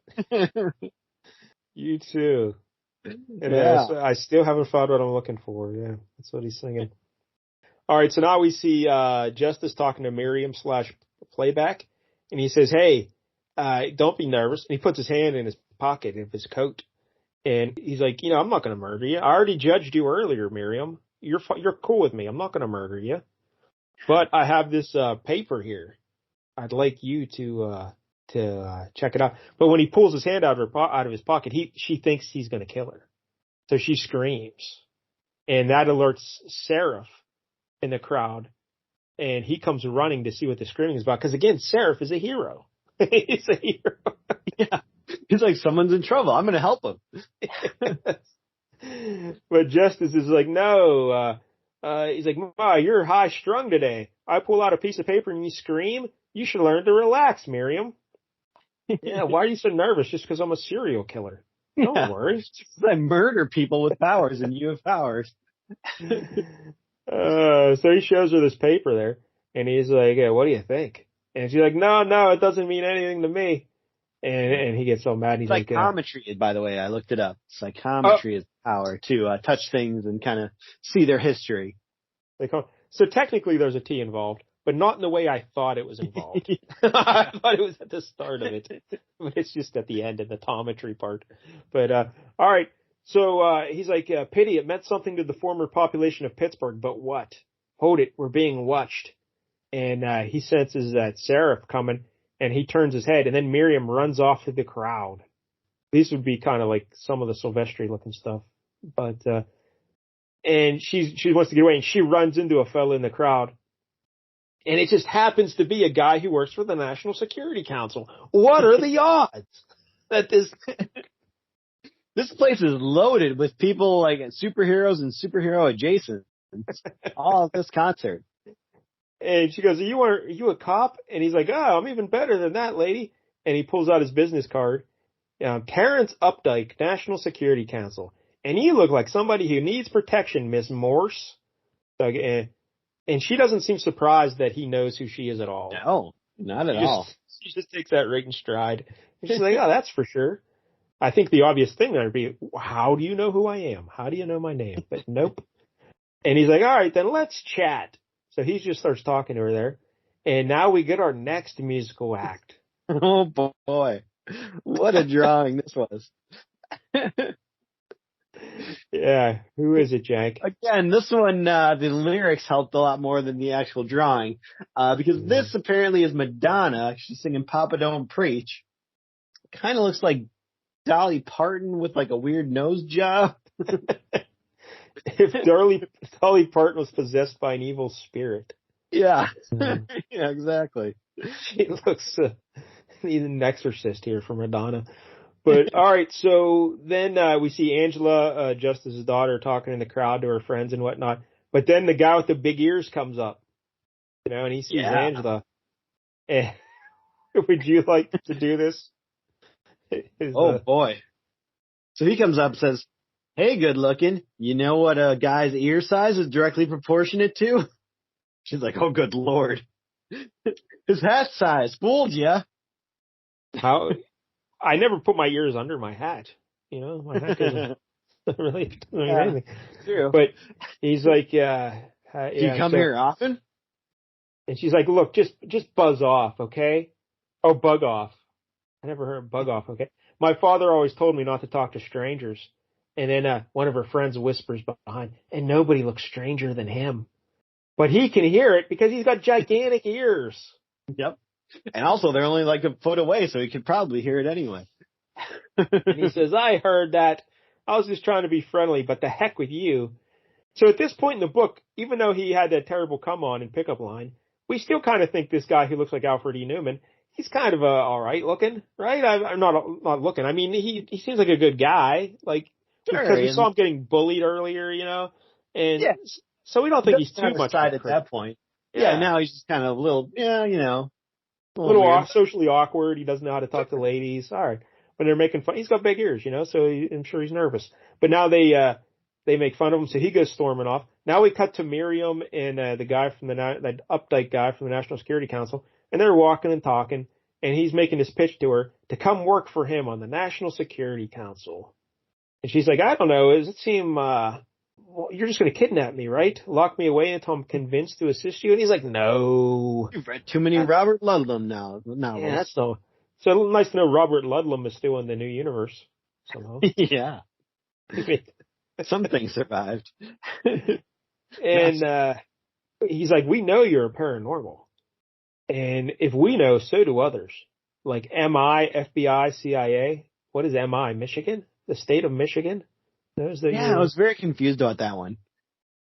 U2. And I still haven't found what I'm looking for. Yeah, that's what he's singing. All right, so now we see Justice talking to Miriam / Playback, and he says, hey, don't be nervous. And he puts his hand in his pocket of his coat, and he's like, I'm not going to murder you. I already judged you earlier, Miriam. You're cool with me. I'm not going to murder you. But I have this paper here. I'd like you to check it out. But when he pulls his hand out of his pocket, she thinks he's going to kill her. So she screams. And that alerts Seraph in the crowd. And he comes running to see what the screaming is about. Because again, Seraph is a hero. He's a hero. Yeah. He's like, someone's in trouble. I'm going to help him. But Justice is like, no. He's like, Ma, you're high strung today. I pull out a piece of paper and you scream. You should learn to relax, Miriam. Yeah, why are you so nervous? Just because I'm a serial killer. Don't worry. I murder people with powers and you have powers. So he shows her this paper there, and he's like, yeah, what do you think? And she's like, no, it doesn't mean anything to me. And he gets so mad. He's like, psychometry, by the way, I looked it up. Psychometry is power to touch things and kind of see their history. So technically there's a T involved, but not in the way I thought it was involved. I thought it was at the start of it, but it's just at the end of the tometry part. But all right, so he's like, pity, it meant something to the former population of Pittsburgh, but what? Hold it, we're being watched. And he senses that Seraph coming, and he turns his head, and then Miriam runs off to the crowd. These would be kind of like some of the Silvestri looking stuff, but and she wants to get away, and she runs into a fella in the crowd. And it just happens to be a guy who works for the National Security Council. What are the odds that this place is loaded with people like superheroes and superhero adjacent all at this concert? And she goes, are you a cop? And he's like, oh, I'm even better than that, lady. And he pulls out his business card. Terrence Updike, National Security Council. and you look like somebody who needs protection, Miss Morse. Like, and she doesn't seem surprised that he knows who she is at all. No, not at all. She just takes that right in stride. And she's like, oh, that's for sure. I think the obvious thing there would be, how do you know who I am? How do you know my name? But nope. And he's like, all right, then let's chat. So he just starts talking to her there. And now we get our next musical act. Oh boy. What a drawing this was. Yeah. Who is it, Jank? Again, this one, the lyrics helped a lot more than the actual drawing. Because this apparently is Madonna. She's singing Papa Don't Preach. Kind of looks like Dolly Parton with like a weird nose job. If Dolly Parton was possessed by an evil spirit. Yeah. Yeah, exactly. She looks, needs an exorcist here for Madonna. But all right, so then we see Angela, Justice's daughter, talking in the crowd to her friends and whatnot. But then the guy with the big ears comes up, and he sees Angela. And would you like to do this? Boy. So he comes up and says, hey, good looking, you know what a guy's ear size is directly proportionate to? She's like, oh, good Lord. His hat size fooled ya. How? I never put my ears under my hat. My hat doesn't really do anything. True. But he's like, do you come here often? And she's like, look, just buzz off, okay? Oh, bug off. I never heard bug off, okay? My father always told me not to talk to strangers. And then one of her friends whispers behind, and nobody looks stranger than him. But he can hear it because he's got gigantic ears. Yep. And also, they're only like a foot away, so he could probably hear it anyway. And he says, I heard that. I was just trying to be friendly, but the heck with you. So at this point in the book, even though he had that terrible come on and pickup line, we still kind of think this guy who looks like Alfred E. Newman, he's kind of all right looking, right? I'm not looking. I mean, he seems like a good guy, like, because we saw him getting bullied earlier, and so we don't think he's too much side at that point. Yeah, now he's just kind of a little, a little socially awkward. He doesn't know how to talk to ladies. All right. When they're making fun, he's got big ears, so I'm sure he's nervous. But now they make fun of him, so he goes storming off. Now we cut to Miriam and the guy from that Updike guy from the National Security Council, and they're walking and talking, and he's making his pitch to her to come work for him on the National Security Council. And she's like, I don't know, does it seem, well, you're just going to kidnap me, right? Lock me away until I'm convinced to assist you? And he's like, no. You've read too many Robert Ludlum novels. Yeah, that's no. So nice to know Robert Ludlum is still in the new universe somehow. Yeah. Some things survived. And he's like, we know you're a paranormal. And if we know, so do others. Like MI, FBI, CIA. What is MI? Michigan? The state of Michigan? I was very confused about that one.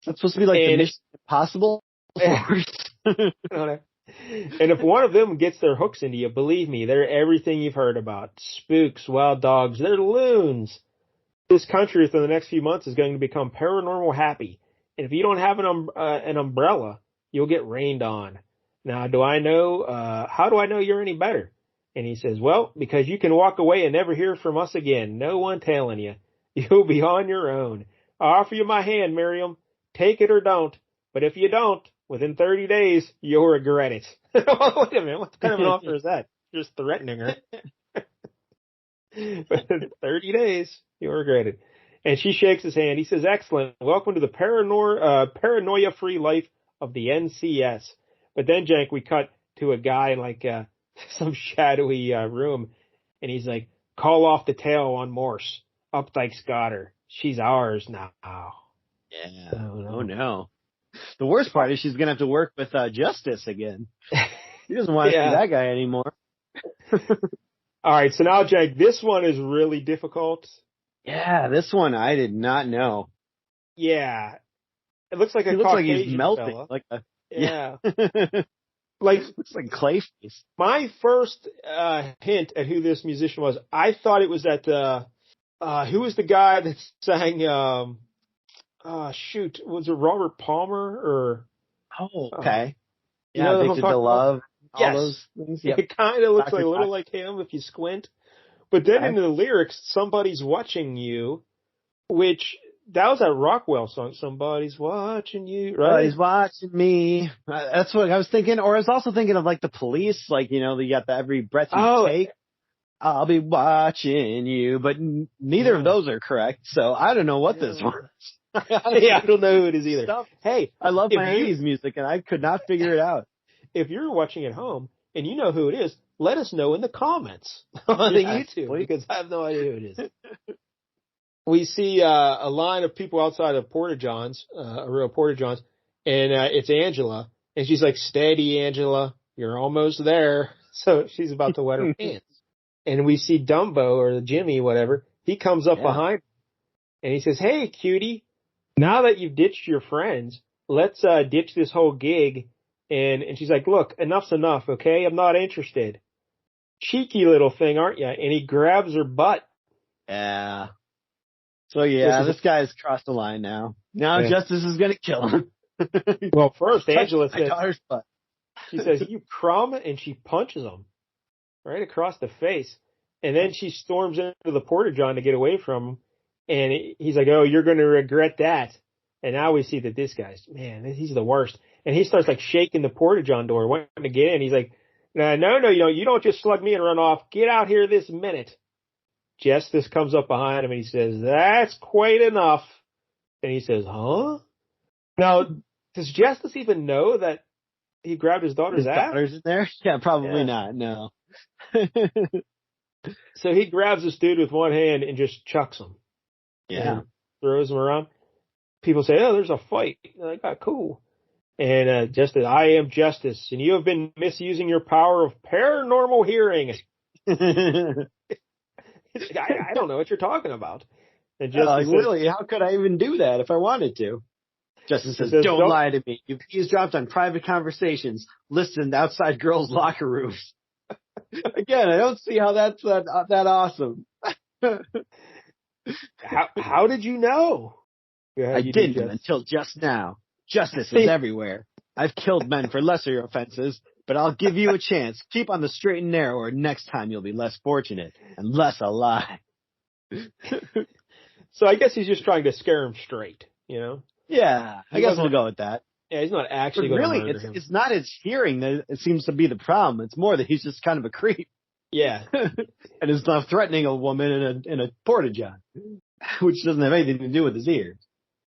That's supposed to be like the Mission Impossible Force. And if one of them gets their hooks into you, believe me, they're everything you've heard about. Spooks, wild dogs, they're loons. This country within the next few months is going to become paranormal happy. And if you don't have an umbrella, you'll get rained on. Now, how do I know you're any better? And he says, well, because you can walk away and never hear from us again. No one telling you. You'll be on your own. I offer you my hand, Miriam. Take it or don't. But if you don't, within 30 days, you'll regret it. Wait a minute. What kind of an offer is that? Just threatening her. But in 30 days, you'll regret it. And she shakes his hand. He says, excellent. Welcome to the paranoia-free life of the NCS. But then, Jank, we cut to a guy in like some shadowy room. And he's like, call off the tail on Morse. Updike's got her. She's ours now. Yeah. Oh, no. The worst part is she's going to have to work with Justice again. He doesn't want to see that guy anymore. All right. So now, Jake, this one is really difficult. Yeah, this one I did not know. Yeah. It looks like he looks like he's melting. Fella. Yeah. Like, looks like Clayface. My first hint at who this musician was, I thought it was that who was the guy that sang was it Robert Palmer or Oh, okay. Addicted to Love, all those things. Yep. It kind of looks like a little like him if you squint. But then in the lyrics, somebody's watching you, which that was that Rockwell song. Somebody's watching you, Oh, right? he's watching me. That's what I was thinking. Or I was also thinking of like the Police, like, you know, you got the every breath you take. I'll be watching you, but neither of those are correct. So I don't know what this was. Yeah, I don't know who it is either. Stuff. Hey, I love my 80s music and I could not figure it out. If you're watching at home and you know who it is, let us know in the comments on the YouTube, please, because I have no idea who it is. We see a line of people outside of Porta John's, a real Porta John's, and it's Angela, and she's like, "Steady, Angela, you're almost there." So she's about to wet her pants. And we see Dumbo or Jimmy, whatever. He comes up behind and he says, "Hey, cutie, now that you've ditched your friends, let's ditch this whole gig." And she's like, "Look, enough's enough, okay? I'm not interested." Cheeky little thing, aren't you? And he grabs her butt. Yeah. So yeah, this guy's crossed the line now. Now Justice is gonna kill him. Well, first Angela says, daughter's butt. She says, "You crumb," and she punches him right across the face. And then she storms into the Porta-John to get away from him. And he's like, "Oh, you're going to regret that." And now we see that this guy's, man, he's the worst. And he starts like shaking the Porta-John door, wanting to get in. He's like, no, you don't just slug me and run off. Get out here this minute. Justice comes up behind him and he says, "That's quite enough." And he says, "Huh?" Now, does Justice even know that he grabbed his daughter's ass? Daughter's in there? Yeah, probably not. No. So he grabs this dude with one hand and just chucks him. Yeah. Throws him around. People say, "Oh, there's a fight." They're like, "Oh, cool." And Justice, "I am Justice, and you have been misusing your power of paranormal hearing." I don't know what you're talking about. And Justice says, really, how could I even do that if I wanted to? Justice says, don't lie to me. You've eavesdropped on private conversations, listened outside girls' locker rooms. Again, I don't see how that's that awesome. How did you know? I didn't until just now. Justice is everywhere. I've killed men for lesser offenses, but I'll give you a chance. Keep on the straight and narrow, or next time you'll be less fortunate and less alive. So I guess he's just trying to scare him straight, you know? Yeah, I guess we'll go with that. Yeah, he's not actually going to murder him. It's not his hearing that it seems to be the problem. It's more that he's just kind of a creep. Yeah. And is not threatening a woman in a Porta-John, which doesn't have anything to do with his ears.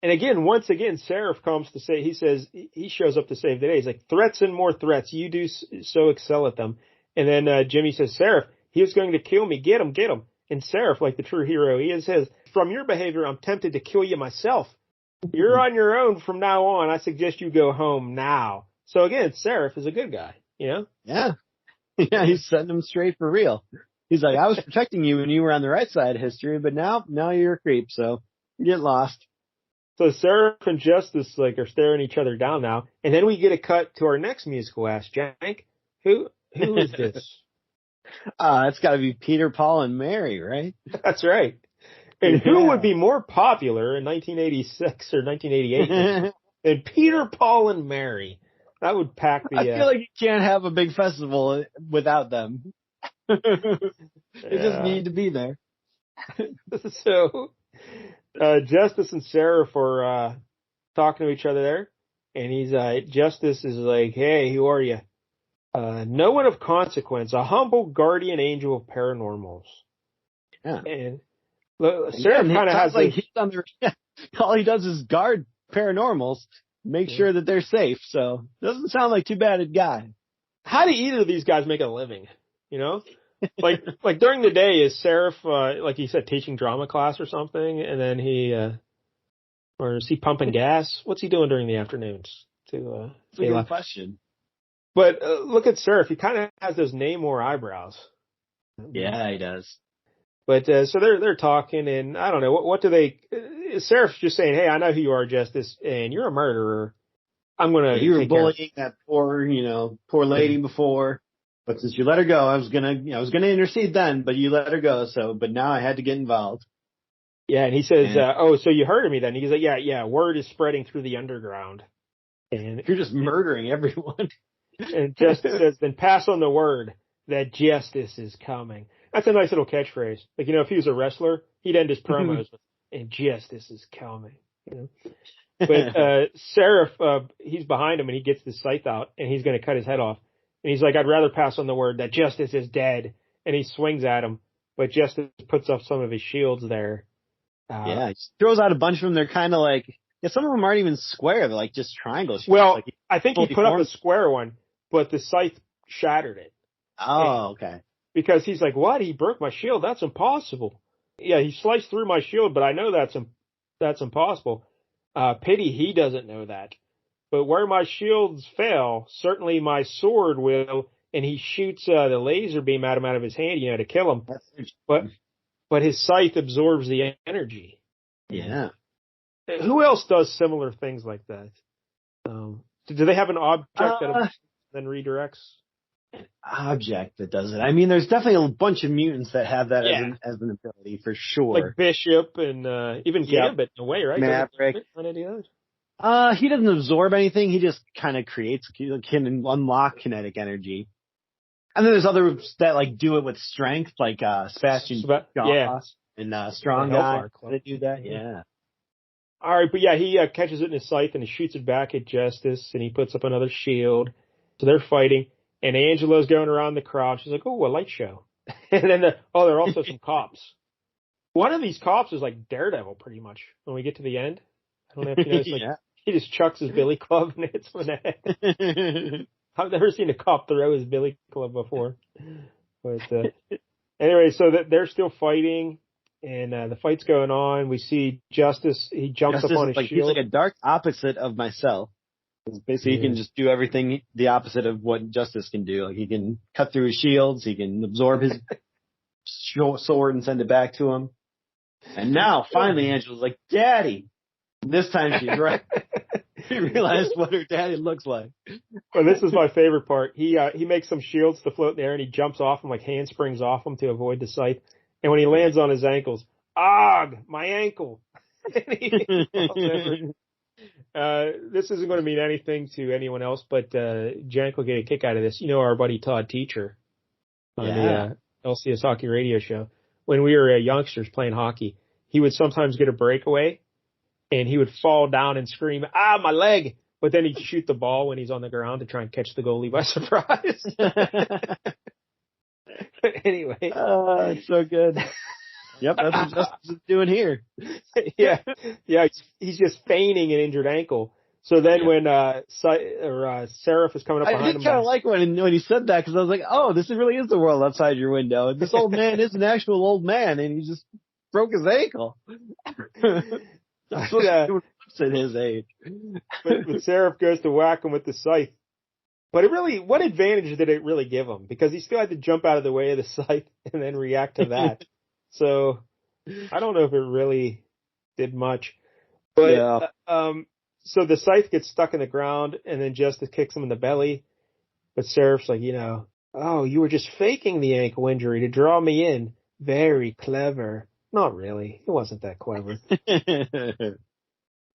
And again, once again, Seraph comes to say, he shows up to save the day. He's like, "Threats and more threats. You do so excel at them." And then Jimmy says, "Seraph, he was going to kill me. Get him, get him." And Seraph, like the true hero he is, says, "From your behavior, I'm tempted to kill you myself. You're on your own from now on. I suggest you go home now." So again, Seraph is a good guy, you know? Yeah. Yeah, he's setting him straight for real. He's like, "I was protecting you when you were on the right side of history, but now you're a creep, so get lost." So Seraph and Justice are staring each other down now, and then we get a cut to our next musical ass, Jank. Who is this? It's got to be Peter, Paul, and Mary, right? That's right. And who would be more popular in 1986 or 1988 than Peter, Paul, and Mary? That would pack the... I feel like you can't have a big festival without them. They just need to be there. So, Justice and Seraph are talking to each other there. And Justice is like, "Hey, who are you?" "No one of consequence, a humble guardian angel of paranormals." Yeah. And Seraph kind of has like all he does is guard paranormals, make sure that they're safe. So doesn't sound like too bad a guy. How do either of these guys make a living? You know, like during the day, is Seraph like you said, teaching drama class or something, and then or is he pumping gas? What's he doing during the afternoons? That's a good question. But look at Seraph. He kind of has those Namor eyebrows. Yeah, he does. But so they're talking, and I don't know what do they. Seraph's just saying, "Hey, I know who you are, Justice, and you're a murderer. I'm gonna." You were bullying that poor lady before, but since you let her go, I was gonna intercede then, but you let her go. But now I had to get involved. Yeah, and he says, "Oh, so you heard of me then?" He's like, "Yeah. Word is spreading through the underground, and you're just murdering everyone." And Justice says, "Then pass on the word that justice is coming." That's a nice little catchphrase. Like, if he was a wrestler, he'd end his promos with, and justice is coming. You know? But Seraph, he's behind him, and he gets the scythe out, and he's going to cut his head off. And he's like, I'd rather pass on the word that justice is dead. And he swings at him, but Justice puts up some of his shields there. Yeah, he throws out a bunch of them. They're kind of like, some of them aren't even square. They're like just triangles. Well, like I think he put up a square one, but the scythe shattered it. Oh, okay. Because he's like, what? He broke my shield? That's impossible. Yeah, he sliced through my shield, but I know that's impossible. Pity he doesn't know that. But where my shields fail, certainly my sword will. And he shoots the laser beam at him out of his hand, to kill him. But his scythe absorbs the energy. Yeah. Who else does similar things like that? Do they have an object that then redirects? An object that does it. I mean, there's definitely a bunch of mutants that have that as an ability for sure. Like Bishop and even Gambit in a way, right? Maverick. He doesn't absorb anything. He just kind of can unlock kinetic energy. And then there's others that like do it with strength, like Sebastian and Strong Guy that do that. Yeah. All right, but he catches it in his scythe and he shoots it back at Justice, and he puts up another shield. So they're fighting, and Angela's going around the crowd. She's like, "Oh, a light show!" And then there are also some cops. One of these cops is like Daredevil, pretty much. When we get to the end, I don't know if you noticed, he just chucks his billy club and hits him in the head. I've never seen a cop throw his billy club before. But anyway, so they're still fighting, and the fight's going on. We see Justice. He jumps up on his shield. He's like a dark opposite of myself. Basically, he can just do everything the opposite of what Justice can do. Like he can cut through his shields. He can absorb his sword and send it back to him. And now, finally, Angela's like, "Daddy." This time she's right. She realized what her daddy looks like. Well, this is my favorite part. He makes some shields to float in the air, and he jumps off them, like handsprings off them to avoid the scythe. And when he lands on his ankles, my ankle. This isn't going to mean anything to anyone else, but Jank will get a kick out of this. Our buddy Todd Teacher on the LCS Hockey Radio Show. When we were youngsters playing hockey, he would sometimes get a breakaway, and he would fall down and scream, my leg! But then he'd shoot the ball when he's on the ground to try and catch the goalie by surprise. But anyway. It's so good. Yep, that's what Justice is doing here. Yeah, he's just feigning an injured ankle. So then when Seraph is coming up behind him. I kind of like when he said that, because I was like, oh, this really is the world outside your window. This old man is an actual old man, and he just broke his ankle. That's what he looks at his age. But Seraph goes to whack him with the scythe. But what advantage did it really give him? Because he still had to jump out of the way of the scythe and then react to that. So I don't know if it really did much. But so the scythe gets stuck in the ground, and then Justice kicks him in the belly. But Seraph's like, oh, you were just faking the ankle injury to draw me in. Very clever. Not really. It wasn't that clever.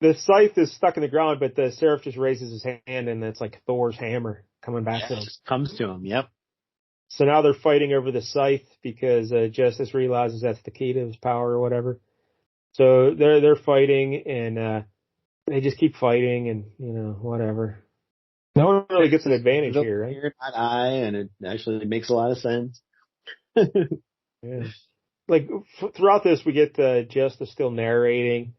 The scythe is stuck in the ground, but the Seraph just raises his hand, and it's like Thor's hammer coming back to him. Comes to him, yep. So now they're fighting over the scythe because Justice realizes that's the key to his power or whatever. So they're fighting, and they just keep fighting, and whatever. No one really gets an advantage here, right? And it actually makes a lot of sense. Yeah. Like throughout this, we get Justice still narrating,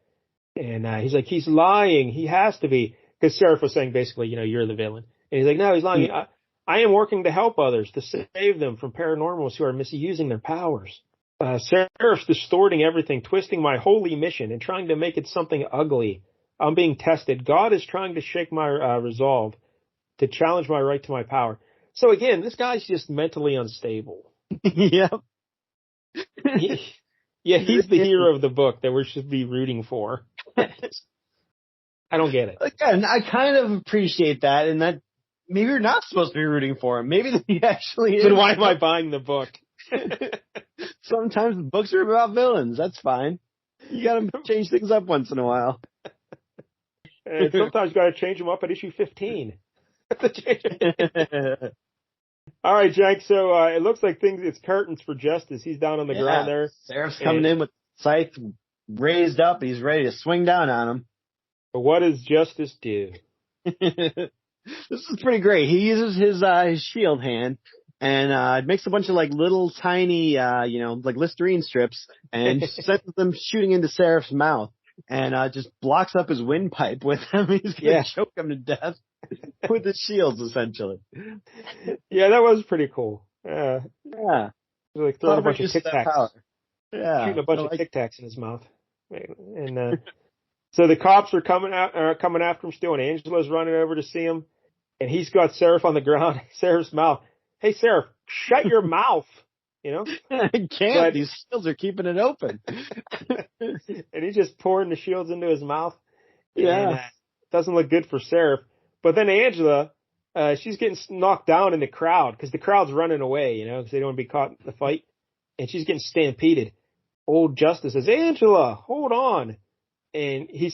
and he's like, he's lying. He has to be, because Seraph was saying basically, you're the villain, and he's like, no, he's lying. I am working to help others, to save them from paranormals who are misusing their powers. Seraph's distorting everything, twisting my holy mission, and trying to make it something ugly. I'm being tested. God is trying to shake my resolve, to challenge my right to my power. So again, this guy's just mentally unstable. Yep. He's the hero of the book that we should be rooting for. I don't get it. Again, I kind of appreciate that, and that maybe you're not supposed to be rooting for him. Maybe he actually is. Then why am I buying the book? Sometimes books are about villains. That's fine. You gotta change things up once in a while. And sometimes you gotta change them up at issue 15. All right, Jank, so it looks like it's curtains for Justice. He's down on the ground there. Seraph's coming in with scythe, raised up. He's ready to swing down on him. But what does Justice do? This is pretty great. He uses his shield hand and makes a bunch of like little tiny like Listerine strips and sends them shooting into Seraph's mouth and just blocks up his windpipe with them. He's gonna choke him to death with his shields essentially. Yeah, that was pretty cool. Yeah. Like throwing a bunch of Tic Tacs. Yeah. Shooting a bunch of Tic Tacs in his mouth. And so the cops are coming after him still, and Angela's running over to see him, and he's got Seraph on the ground. Seraph's mouth. Hey, Seraph, shut your mouth. You know? I can't. These shields are keeping it open. And he's just pouring the shields into his mouth. Yeah. And, doesn't look good for Seraph. But then Angela, she's getting knocked down in the crowd because the crowd's running away, because they don't want to be caught in the fight. And she's getting stampeded. Old Justice says, Angela, hold on. And he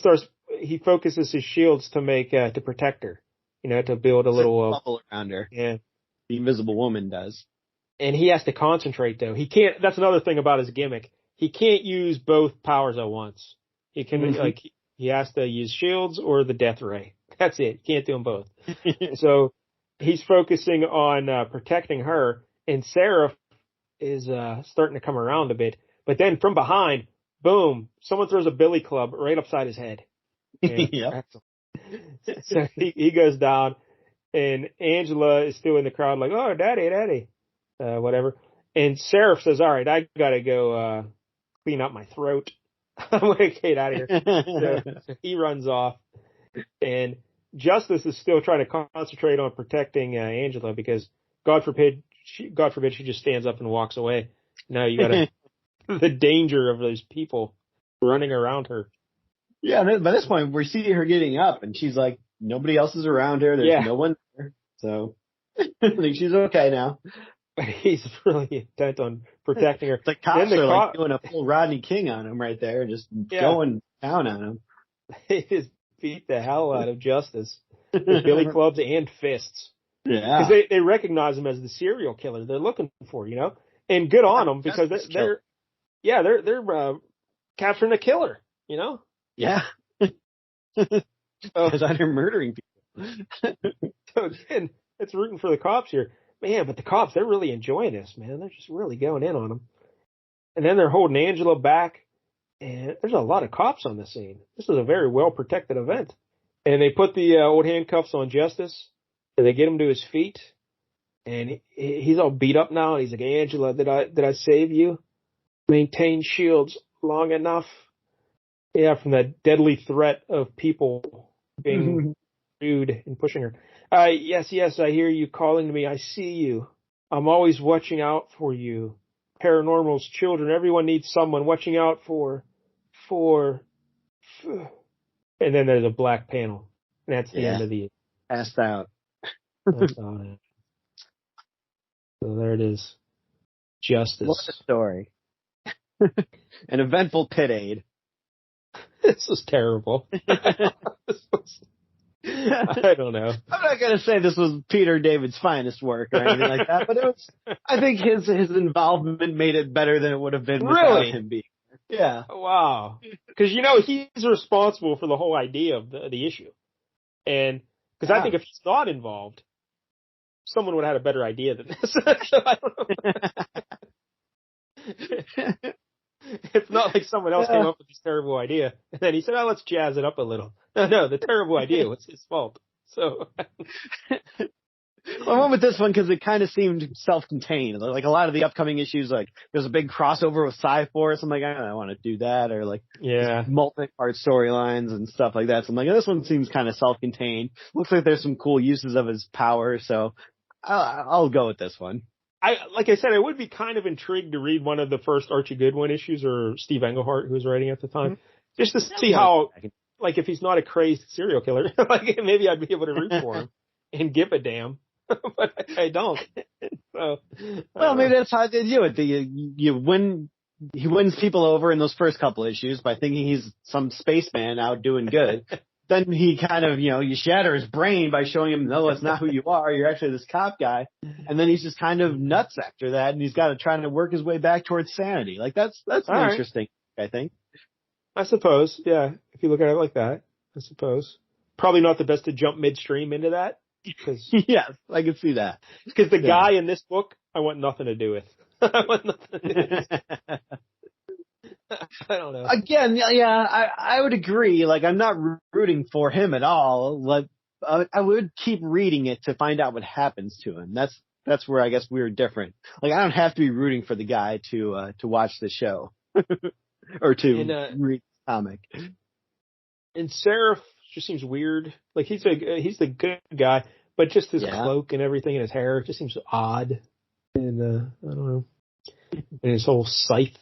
focuses his shields to to protect her, to build a little bubble around her. Yeah. The Invisible Woman does. And he has to concentrate though. He can't, that's another thing about his gimmick. He can't use both powers at once. He can, he has to use shields or the death ray. That's it. He can't do them both. So he's focusing on protecting her, and Seraph is starting to come around a bit. But then from behind, boom, someone throws a billy club right upside his head. Yep. So he goes down, and Angela is still in the crowd like, oh, daddy, whatever. And Seraph says, all right, I got to go clean up my throat. I'm going to get out of here. So he runs off, and Justice is still trying to concentrate on protecting Angela because God forbid she just stands up and walks away. Now you got the danger of those people running around her. Yeah, and by this point we see her getting up, and she's like, nobody else is around her. There's no one there, so I think she's okay now. But he's really intent on protecting her. The cops are like doing a full Rodney King on him right there, just going down on him. They just beat the hell out of Justice with billy clubs and fists. Yeah, because they recognize him as the serial killer they're looking for, and good on them because they're capturing a killer, Yeah, because they're murdering people. So again, it's rooting for the cops here. Man, but the cops, they're really enjoying this, man. They're just really going in on them. And then they're holding Angela back, and there's a lot of cops on the scene. This is a very well-protected event. And they put the old handcuffs on Justice, and they get him to his feet, and he's all beat up now, and he's like, Angela, did I save you? Maintain shields long enough? Yeah, from that deadly threat of people being rude and pushing her. Yes, I hear you calling to me. I see you. I'm always watching out for you. Paranormals, children, everyone needs someone watching out for. And then there's a black panel. And that's the end of the... Passed out. That's on it. So there it is. Justice. What a story. An eventful pit aid. This was terrible. I don't know. I'm not going to say this was Peter David's finest work or anything like that, but it was, I think his involvement made it better than it would have been without him being there. Yeah. Wow. Because, he's responsible for the whole idea of the issue. And because I think if he's not involved, someone would have had a better idea than this. So I don't know. It's not like someone else came up with this terrible idea, and then he said, oh, let's jazz it up a little. No, the terrible idea was his fault. So, I went with this one because it kind of seemed self-contained. Like a lot of the upcoming issues, like there's a big crossover with Cyforce. I'm like, I don't want to do that, or like multi-part storylines and stuff like that. So I'm like, this one seems kind of self-contained. Looks like there's some cool uses of his power, so I'll go with this one. Like I said, I would be kind of intrigued to read one of the first Archie Goodwin issues, or Steve Englehart, who was writing at the time, just to see how, like, if he's not a crazy serial killer, like maybe I'd be able to root for him and give a damn, but I don't. So, well, maybe that's how they do it. You win. He wins people over in those first couple issues by thinking he's some spaceman out doing good. Then he kind of, you shatter his brain by showing him, no, that's not who you are. You're actually this cop guy. And then he's just kind of nuts after that, and he's got to try to work his way back towards sanity. Like that's interesting, I think. I suppose, yeah. If you look at it like that, I suppose. Probably not the best to jump midstream into that because Yes, I can see that. the Yeah. guy in this book, I want nothing to do with. I want nothing to do with. I don't know. Again, yeah, I would agree. Like, I'm not rooting for him at all. Like, I would keep reading it to find out what happens to him. That's where I guess we were different. Like, I don't have to be rooting for the guy to watch the show or And to read the comic. and Seraph just seems weird. Like he's the good guy, but just his Yeah. cloak and everything and his hair just seems odd. And I don't know. And his whole scythe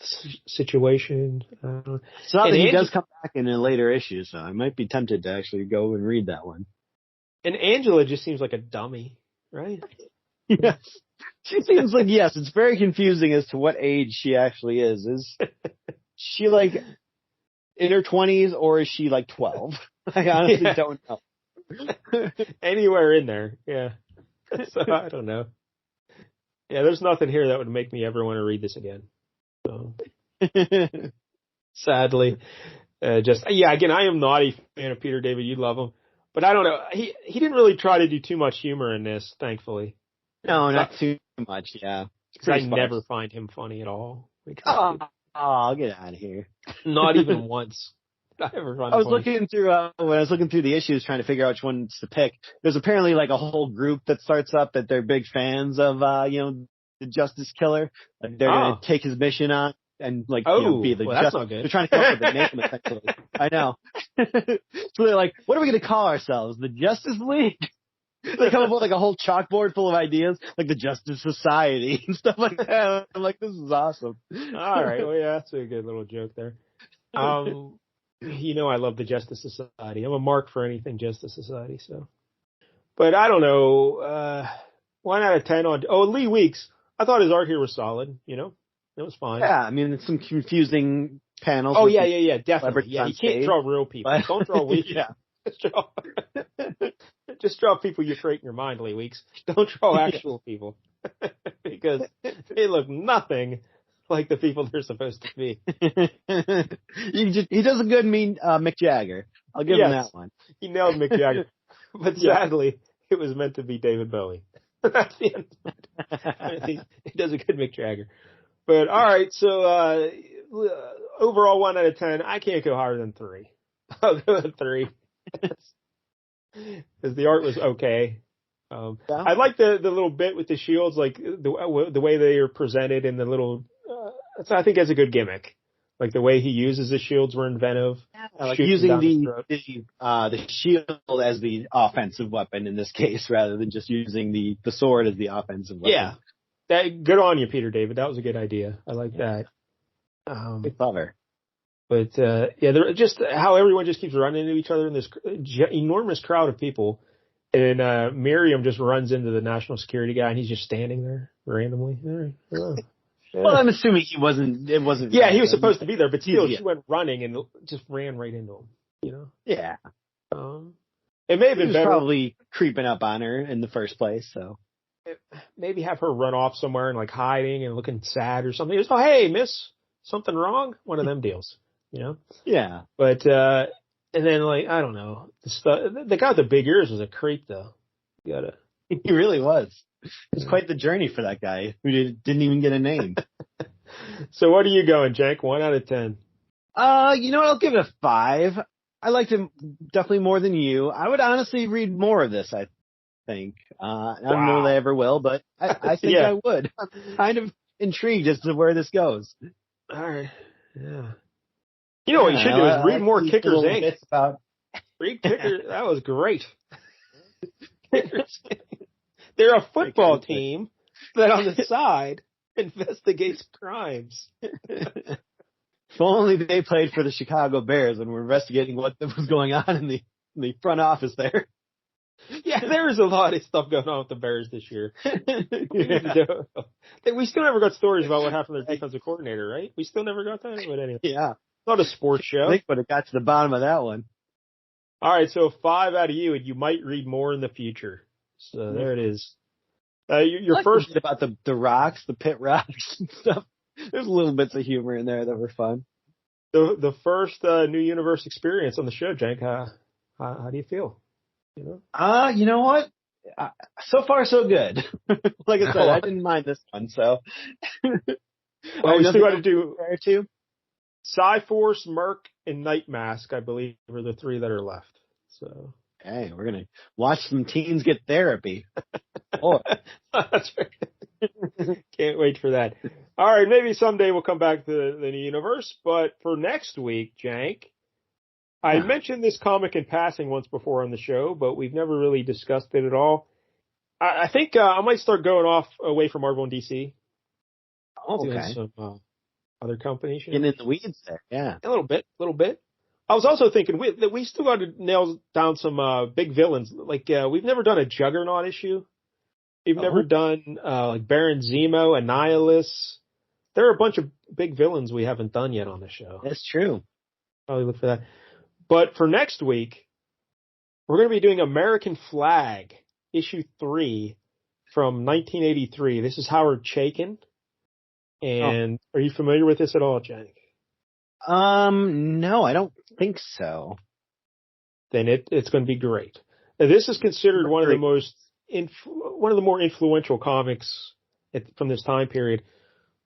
situation. I don't know. So now And that he does come back in a later issue, so I might be tempted to actually go and read that one. And Angela just seems like a dummy, right? Yes. She seems like, yes, it's very confusing as to what age she actually is. Is she like in her 20s or is she like 12? I honestly don't know. Anywhere in there, yeah. So I don't know. Yeah, there's nothing here that would make me ever want to read this again. So sadly, again, I am not a fan of Peter David. You love him, but I don't know. He didn't really try to do too much humor in this, thankfully. No, not too much. Yeah, I never find him funny at all. I'll get out of here. Not even once. I ever find I was funny. looking through when I was looking through the issues, trying to figure out which ones to pick. There's apparently like a whole group that starts up that they're big fans of, the Justice Killer. Like they're going to take his mission on and be the that's not good. They're trying to come up with a name essentially. I know. So they're like, what are we going to call ourselves? The Justice League? They come up with like a whole chalkboard full of ideas, like the Justice Society and stuff like that. I'm like, this is awesome. All right. Well, yeah, that's a good little joke there. I love the Justice Society. I'm a mark for anything Justice Society. So, but I don't know. 1 out of 10 on. Oh, Lee Weeks. I thought his art here was solid. It was fine. Yeah, I mean, it's some confusing panels. Oh yeah, definitely. Yeah, he can't draw real people. But, don't draw Weeks. Yeah. Just draw people you create in your mind, Lee Weeks. Don't draw actual people because they look nothing like the people they're supposed to be. He does a good Mick Jagger. I'll give him that one. He nailed Mick Jagger. But sadly, it was meant to be David Bowie. That's the end. He does a good Mick Jagger. But all right, so overall 1 out of 10. I can't go higher than 3. I'll go with 3. Because the art was okay. I like the little bit with the shields, like the way they are presented in the little. I think that's a good gimmick. Like the way he uses the shields were inventive. Like using the shield as the offensive weapon in this case, rather than just using the sword as the offensive weapon. Yeah, good on you, Peter David. That was a good idea. I like that. Good clever. But they're just how everyone just keeps running into each other in this enormous crowd of people. And Miriam just runs into the national security guy, and he's just standing there randomly. Yeah. Well, I'm assuming it wasn't. Yeah, random. He was supposed to be there, but still, she went running and just ran right into him. Yeah. It may have been better. Probably creeping up on her in the first place, so maybe have her run off somewhere and like hiding and looking sad or something. Just hey, miss, something wrong? One of them deals, Yeah. But and then I don't know, the guy with the big ears was a creep though. He really was. It's quite the journey for that guy who didn't even get a name. So what are you going, Jake? 1 out of 10. You know what? I'll give it a 5. I liked him definitely more than you. I would honestly read more of this, I think. I don't know if I ever will, but I think I would. I'm kind of intrigued as to where this goes. All right. Yeah. You know what you should do is read more Kickers Inc. Read Kickers. That was great. Kickers Inc. They're a football team that on the side investigates crimes. If only they played for the Chicago Bears and were investigating what was going on in the front office there. Yeah, there is a lot of stuff going on with the Bears this year. We still never got stories about what happened to their defensive coordinator, right? We still never got that. But anyway, yeah, it's not a sports show. I think would have got to the bottom of that one. All right, so 5 out of you, and you might read more in the future. So there it is. Your first about the rocks, the pit rocks and stuff. There's little bits of humor in there that were fun. the first New Universe experience on the show, Jank. How do you feel? You know what? So far, so good. Like I said, I didn't mind this one, so. Well, we still got to do to. Psyforce, Merc, and Night Mask, I believe, are the three that are left. So. Hey, we're gonna watch some teens get therapy. Oh, that's right. Can't wait for that. All right, maybe someday we'll come back to the New Universe, but for next week, Jank, I mentioned this comic in passing once before on the show, but we've never really discussed it at all. I think I might start going off away from Marvel and DC. Okay. Doing some other companies. Getting in the weeds there, yeah. A little bit. I was also thinking that we still got to nail down some big villains. Like we've never done a Juggernaut issue. We've never done like Baron Zemo, Annihilus. There are a bunch of big villains we haven't done yet on the show. That's true. Probably look for that. But for next week, we're going to be doing American Flag, issue 3 from 1983. This is Howard Chaykin. And Are you familiar with this at all, Jank? No, I don't think so. Then it's going to be great. Now, this is considered one of the more influential comics from this time period.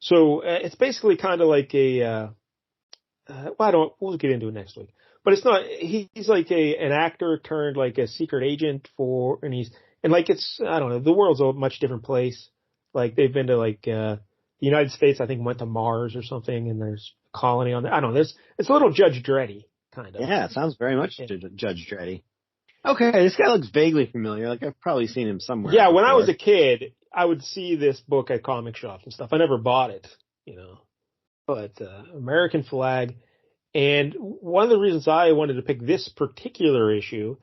So it's basically kind of like we'll get into it next week. But it's not. He's like an actor turned like a secret agent it's I don't know. The world's a much different place. Like they've been to the United States, I think, went to Mars or something, and there's a colony on there. I don't know. It's a little Judge Dreddy kind of. Yeah, it sounds very much Judge Dreddy. Okay, this guy looks vaguely familiar. Like I've probably seen him somewhere. Yeah, when I was a kid, I would see this book at comic shops and stuff. I never bought it, But American Flag. And one of the reasons I wanted to pick this particular issue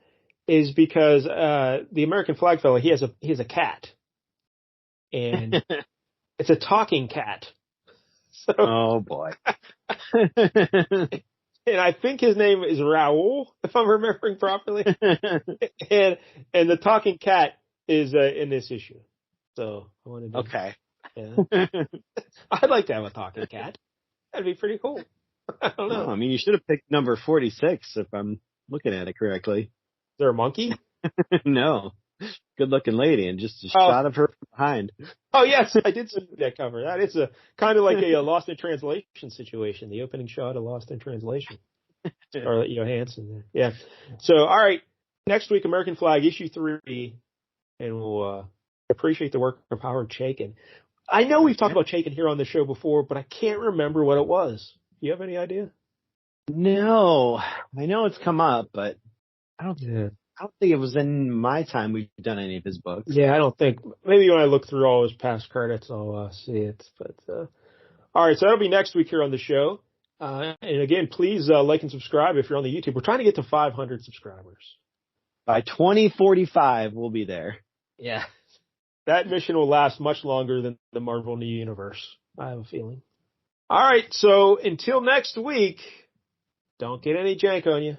is because the American Flag fella, he has a cat, and it's a talking cat. So, oh boy! And I think his name is Raoul, if I'm remembering properly. and the talking cat is in this issue. So I wanted to. Okay. Yeah. I'd like to have a talking cat. That'd be pretty cool. I don't know. I mean, you should have picked number 46 if I'm looking at it correctly. Is there a monkey? No. Good looking lady and just a shot of her from behind. Oh, yes. I did see that cover. That is a kind of like a Lost in Translation situation. The opening shot of Lost in Translation. Scarlett Johansson there. Yeah. So, all right. Next week, American Flag, issue 3. And we'll appreciate the work of Howard Chaykin. I know we've talked about Chaykin here on the show before, but I can't remember what it was. Do you have any idea? No. I know it's come up, but I don't think it was in my time we've done any of his books. Yeah, I don't think. Maybe when I look through all his past credits, I'll see it. But all right, so that'll be next week here on the show. And again, please like and subscribe if you're on the YouTube. We're trying to get to 500 subscribers. By 2045, we'll be there. Yeah. That mission will last much longer than the Marvel New Universe, I have a feeling. All right, so until next week, don't get any jank on you.